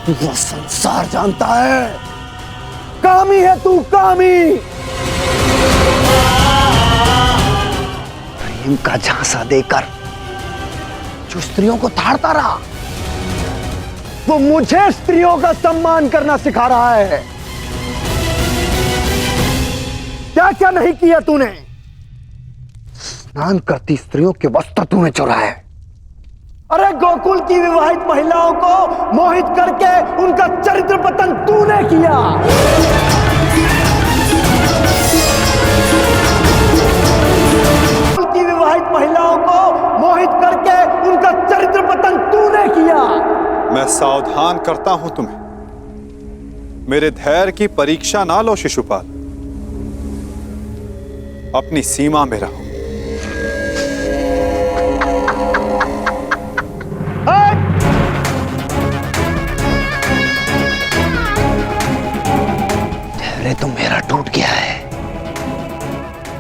वो संसार जानता है। कामी है तू, कामी। प्रेम का झांसा देकर जो स्त्रियों को ताड़ता रहा वो मुझे स्त्रियों का सम्मान करना सिखा रहा है। क्या क्या नहीं किया तूने? स्नान करती स्त्रियों के वस्त्र तूने चुराए। अरे गोकुल की विवाहित महिलाओं को मोहित करके उनका चरित्र पतन तूने किया। गोकुल की विवाहित महिलाओं को मोहित करके उनका चरित्र पतन तूने किया। मैं सावधान करता हूं तुम्हें, मेरे धैर्य की परीक्षा ना लो शिशुपाल। अपनी सीमा में रहो। धैर्य तो मेरा टूट गया है।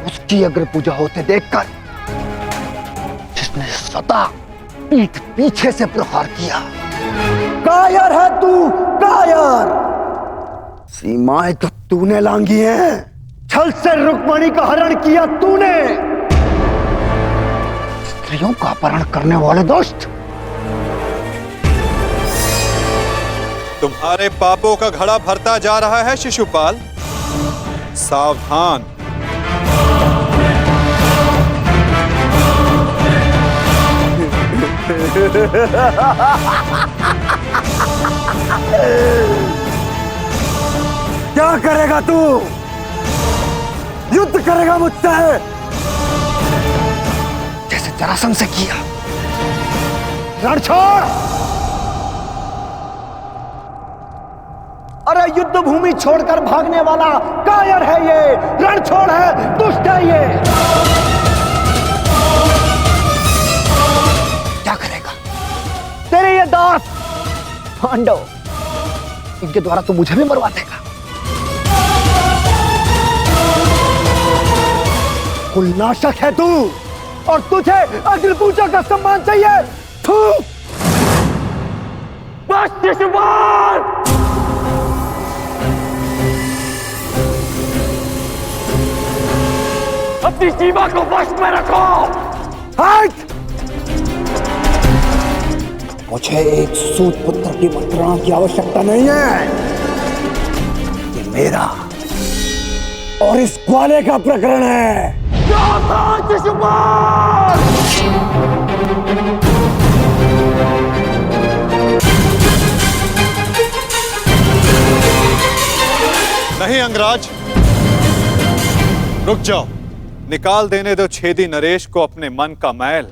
उसकी अग्र पूजा होते देखकर जिसने सदा पीठ पीछे से प्रहार किया। कायर है तू, कायर। सीमाएं तो तूने लांघी हैं। छल से रुक्मणी का हरण किया तूने। स्त्रियों का अपहरण करने वाले दुष्ट। तुम्हारे पापों का घड़ा भरता जा रहा है शिशुपाल, सावधान। क्या करेगा तू? युद्ध करेगा मुझसे जैसे जरासंध से किया? रण छोड़। अरे युद्ध भूमि छोड़कर भागने वाला कायर है ये, रण छोड़ है, दुष्ट है ये। क्या करेगा तेरे ये दास पांडव? इनके द्वारा तू मुझे भी मरवा देगा। कुलनाशक है तू और तुझे अग्नि पूजा का सम्मान चाहिए। थू। बस शिशुपाल। अपनी सीमा को वश में रखो। हट। मुझे एक सूत पुत्र की मंत्रणा की आवश्यकता नहीं है। ये मेरा और इस ग्वाले का प्रकरण है। नहीं अंगराज, रुक जाओ। निकाल देने दो छेदी नरेश को अपने मन का मैल।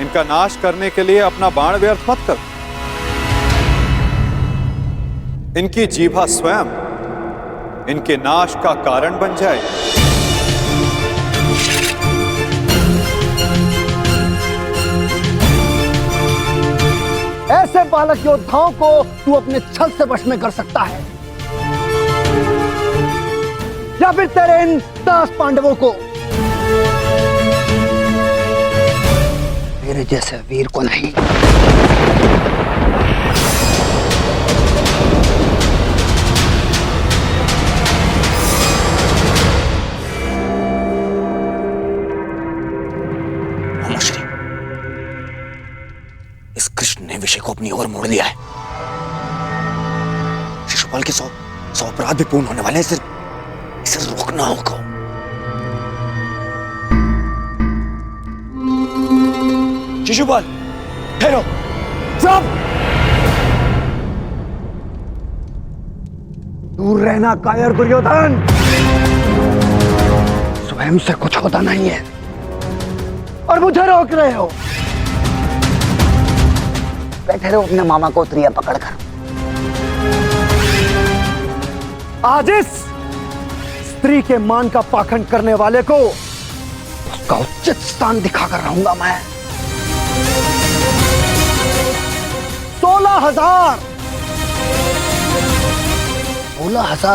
इनका नाश करने के लिए अपना बाण व्यर्थ मत करो। इनकी जीभा स्वयं इनके नाश का कारण बन जाए। ऐसे बालक योद्धाओं को तू अपने छल से वश में कर सकता है या फिर तेरे इन दास पांडवों को। मेरे जैसे वीर को नहीं। श्री, इस कृष्ण ने विषय को अपनी ओर मोड़ लिया है। शिशुपाल के 100 अपराध भी पूर्ण होने वाले हैं। इसे रोकना होगा। शिशुपाल ठहरो। चुप। दूर रहना कायर दुर्योधन। स्वयं से कुछ होता नहीं है और मुझे रोक रहे हो। बैठे रहो अपने मामा को त्रिया पकड़कर। आज इस स्त्री के मान का पाखंड करने वाले को उसका उचित स्थान दिखाकर रहूंगा मैं। 16,000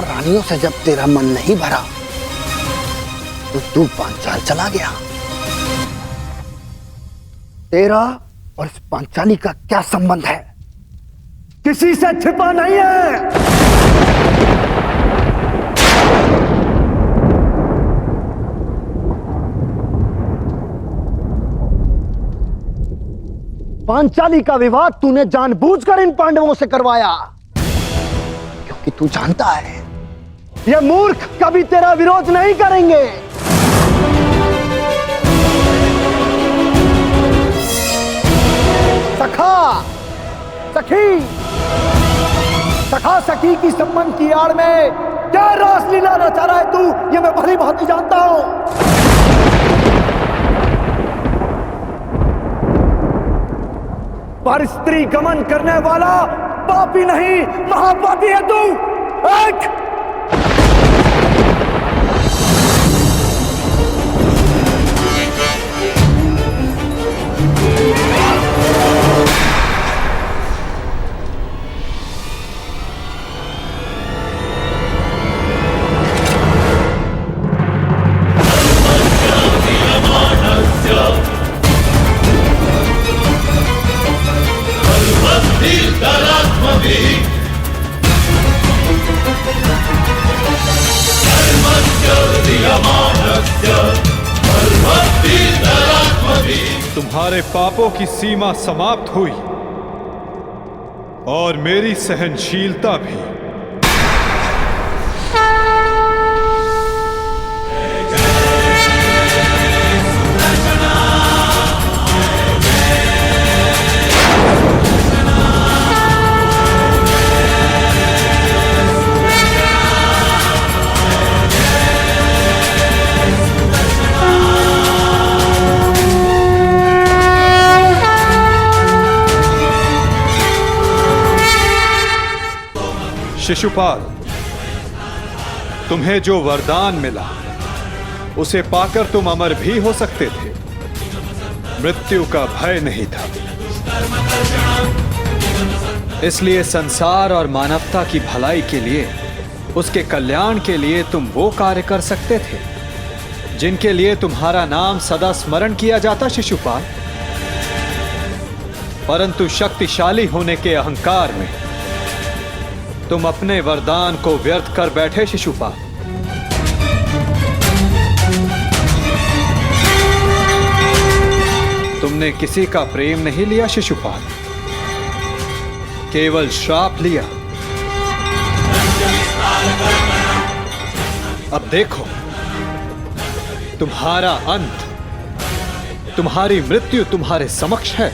रानियों से जब तेरा मन नहीं भरा तो तू पांचाल चला गया। तेरा और इस पांचाली का क्या संबंध है? किसी से छिपा नहीं है। पांचाली का विवाह तूने जानबूझकर इन पांडवों से करवाया, क्योंकि तू जानता है ये मूर्ख कभी तेरा विरोध नहीं करेंगे। सखा सखी की संबंध की आड़ में क्या रासलीला रचा रहा है तू, ये मैं भली भांति जानता हूं। पर स्त्री गमन करने वाला पापी नहीं, महापापी है तू। तुम्हारे पापों की सीमा समाप्त हुई और मेरी सहनशीलता भी। शिशुपाल, तुम्हें जो वरदान मिला उसे पाकर तुम अमर भी हो सकते थे। मृत्यु का भय नहीं था। इसलिए संसार और मानवता की भलाई के लिए, उसके कल्याण के लिए तुम वो कार्य कर सकते थे जिनके लिए तुम्हारा नाम सदा स्मरण किया जाता शिशुपाल। परंतु शक्तिशाली होने के अहंकार में तुम अपने वरदान को व्यर्थ कर बैठे शिशुपाल। तुमने किसी का प्रेम नहीं लिया शिशुपाल, केवल श्राप लिया। अब देखो, तुम्हारा अंत, तुम्हारी मृत्यु तुम्हारे समक्ष है।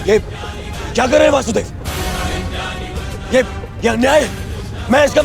ये क्या कर रहे हैं वासुदेव? ये अन्याय है। मैं इसका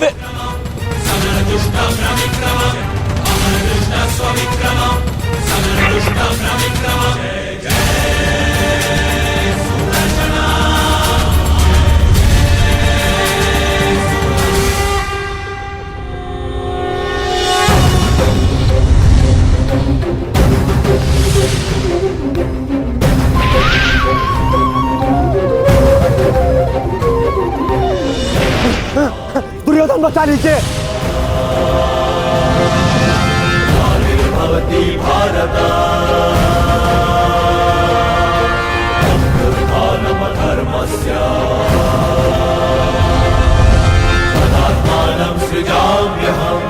दुर्योधन बचा लीजिए। भवती भारत धर्मस्य तदात्मानं सृजाम्यहम्।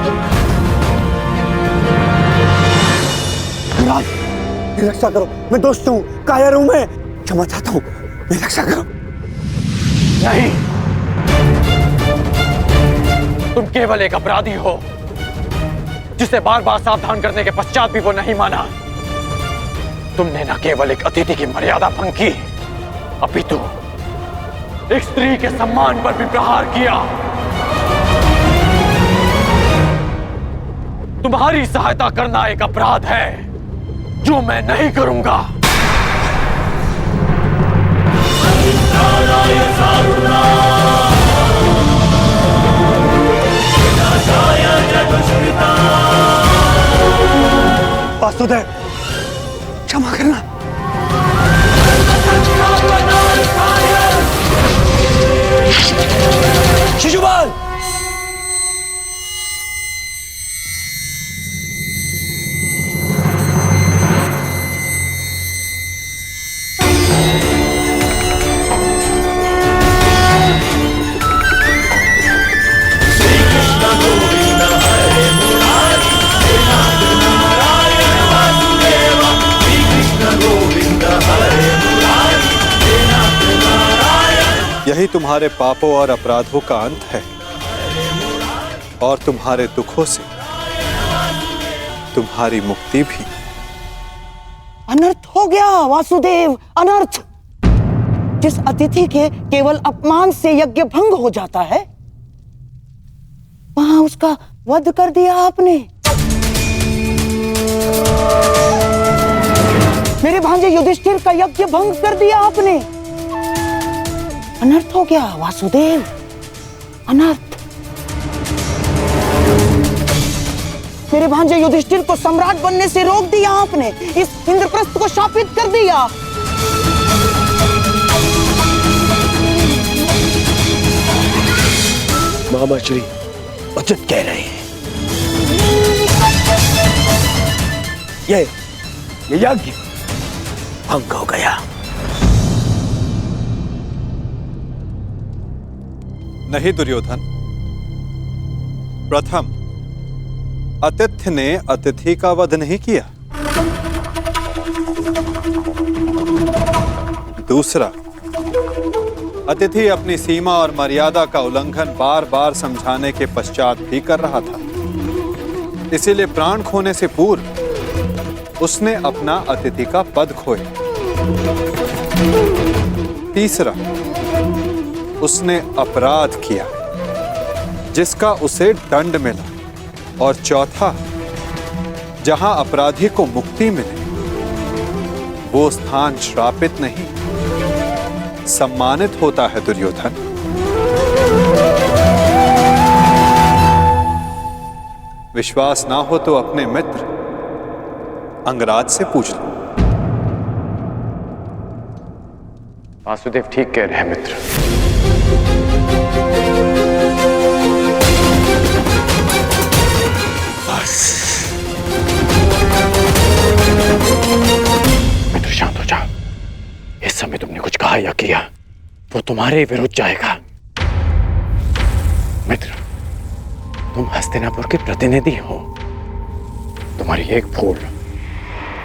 मेरी रक्षा करो, मैं दोस्त हूँ, कायर हूँ, मैं क्षमा चाहता हूँ, मेरी रक्षा करो। नहीं, तुम केवल एक अपराधी हो जिसे बार बार सावधान करने के पश्चात भी वो नहीं माना। तुमने न केवल एक अतिथि की मर्यादा भंग की, अपितु एक स्त्री के सम्मान पर भी प्रहार किया। तुम्हारी सहायता करना एक अपराध है जो मैं नहीं करूंगा। वासुदेव, क्षमा करना। शिशुपाल! यही तुम्हारे पापों और अपराधों का अंत है और तुम्हारे दुखों से तुम्हारी मुक्ति भी। अनर्थ हो गया वासुदेव, अनर्थ। जिस अतिथि के केवल अपमान से यज्ञ भंग हो जाता है, वहां उसका वध कर दिया आपने। मेरे भांजे युधिष्ठिर का यज्ञ भंग कर दिया आपने। अनर्थ हो गया वासुदेव, अनर्थ। मेरे भांजे युधिष्ठिर को सम्राट बनने से रोक दिया आपने, इस इंद्रप्रस्थ को शापित कर दिया। मामा श्री उचित कह रहे हैं। ये यज्ञ भंग हो गया। नहीं दुर्योधन, प्रथम आतिथ्य ने अतिथि का वध नहीं किया। दूसरा, अतिथि अपनी सीमा और मर्यादा का उल्लंघन बार बार समझाने के पश्चात भी कर रहा था। इसीलिए प्राण खोने से पूर्व उसने अपना अतिथि का पद खोया। तीसरा, उसने अपराध किया जिसका उसे दंड मिला। और चौथा, जहां अपराधी को मुक्ति मिले वो स्थान श्रापित नहीं, सम्मानित होता है दुर्योधन। विश्वास ना हो तो अपने मित्र अंगराज से पूछ लो। वासुदेव ठीक कह रहे हैं मित्र। मित्र शांत हो जाओ। इस समय तुमने कुछ कहा या किया वो तुम्हारे विरुद्ध जाएगा। मित्र, तुम हस्तिनापुर के प्रतिनिधि हो। तुम्हारी एक भूल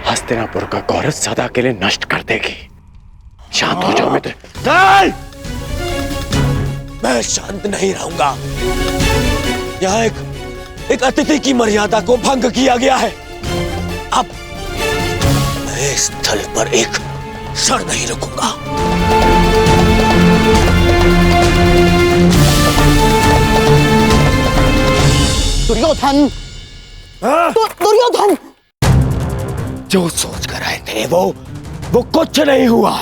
हस्तिनापुर का गौरव सदा के लिए नष्ट कर देगी। शांत हो जाओ मित्र। नहीं! मैं शांत नहीं रहूंगा। यहाँ एक अतिथि की मर्यादा को भंग किया गया है। अब मैं इस स्थल पर एक क्षण नहीं रुकूंगा। दुर्योधन, दुर्योधन! जो सोच कर आए थे वो कुछ नहीं हुआ।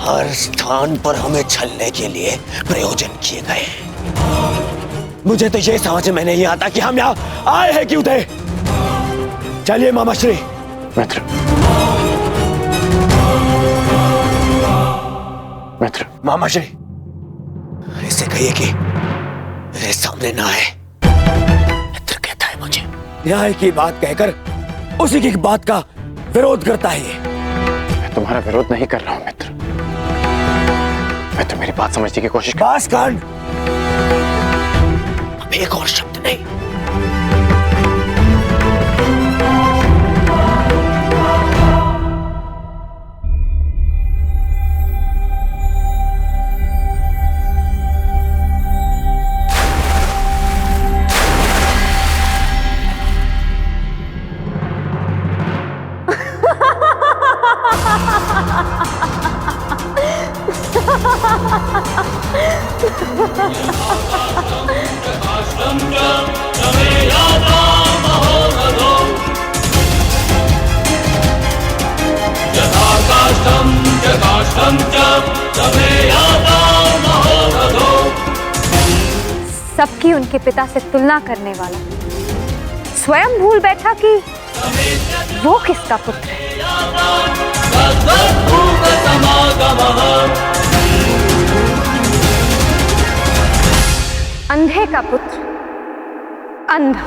हर स्थान पर हमें छलने के लिए प्रयोजन किए गए। मुझे तो ये समझ में नहीं आता कि हम यहाँ आए हैं क्यों थे। चलिए मामाश्री। मित्र, मित्र, मामाश्री इसे कहिए कि मेरे सामने ना आए। मित्र कहता है मुझे न्याय की बात कहकर उसी की बात का विरोध करता है। मैं तुम्हारा विरोध नहीं कर रहा हूं मित्र। मैं तो मेरी बात समझने की कोशिश कर। बस कर। अब एक और शब्द नहीं। सबकी उनके पिता से तुलना करने वाला स्वयं भूल बैठा कि वो किसका पुत्र है। अंधे का पुत्र अंधा।